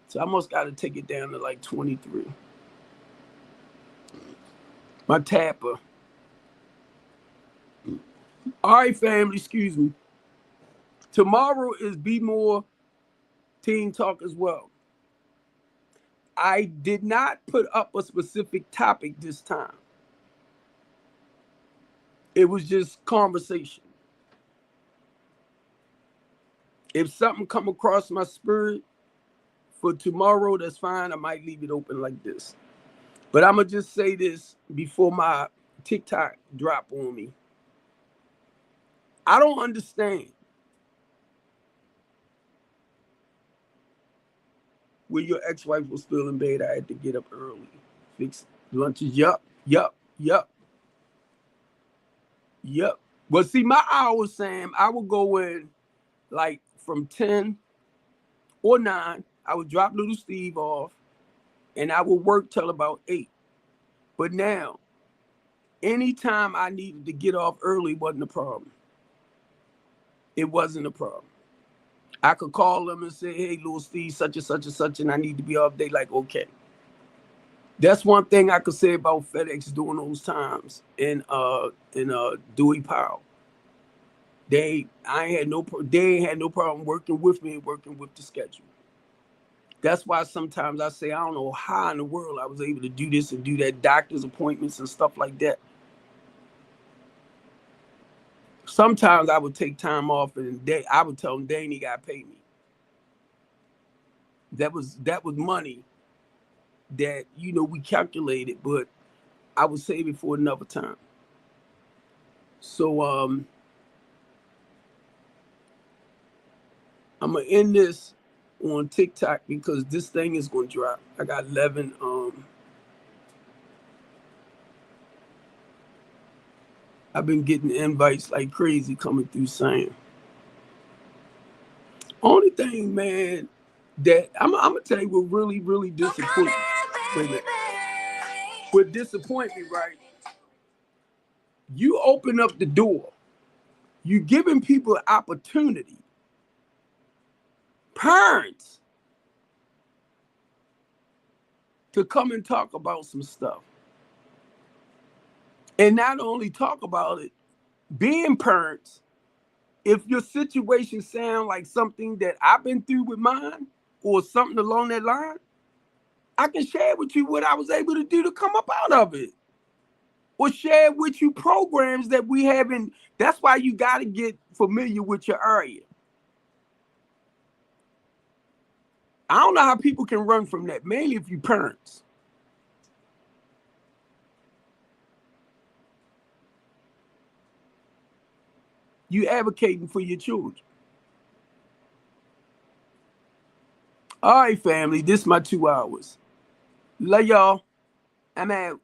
So I must got to take it down to like 23. My tapper. All right, family, excuse me. Tomorrow is BMore Team Talk as well. I did not put up a specific topic this time. It was just conversation. If something come across my spirit for tomorrow, that's fine. I might leave it open like this. But I'm going to just say this before my TikTok drop on me. I don't understand when your ex-wife was still in bed. I had to get up early, fix lunches. Yup. Well, see, my hours, Sam, I would go in like from 10 or 9. I would drop little Steve off and I would work till about 8. But now, anytime I needed to get off early wasn't a problem. It wasn't a problem. I could call them and say, hey, little Steve, such and such and such, and I need to be off. They like, okay. That's one thing I could say about FedEx during those times and Dewey Powell. They ain't had no problem working with me and working with the schedule. That's why sometimes I say I don't know how in the world I was able to do this and do that, doctor's appointments and stuff like that. Sometimes I would take time off and I would tell them they ain't got to pay me. That was money that we calculated, but I would save it for another time. So I'm gonna end this on TikTok because this thing is gonna drop. I got 11 I've been getting invites like crazy coming through saying. Only thing, man, that I'm gonna tell you what really, really disappointed me. What disappoint me, right? You open up the door. You giving people an opportunity. Parents to come and talk about some stuff. And not only talk about it, being parents, if your situation sounds like something that I've been through with mine or something along that line, I can share with you what I was able to do to come up out of it. Or share with you programs that we have in. That's why you got to get familiar with your area. I don't know how people can run from that, mainly if you parents. You advocating for your children. All right, family, this is my 2 hours. Love y'all. I'm out.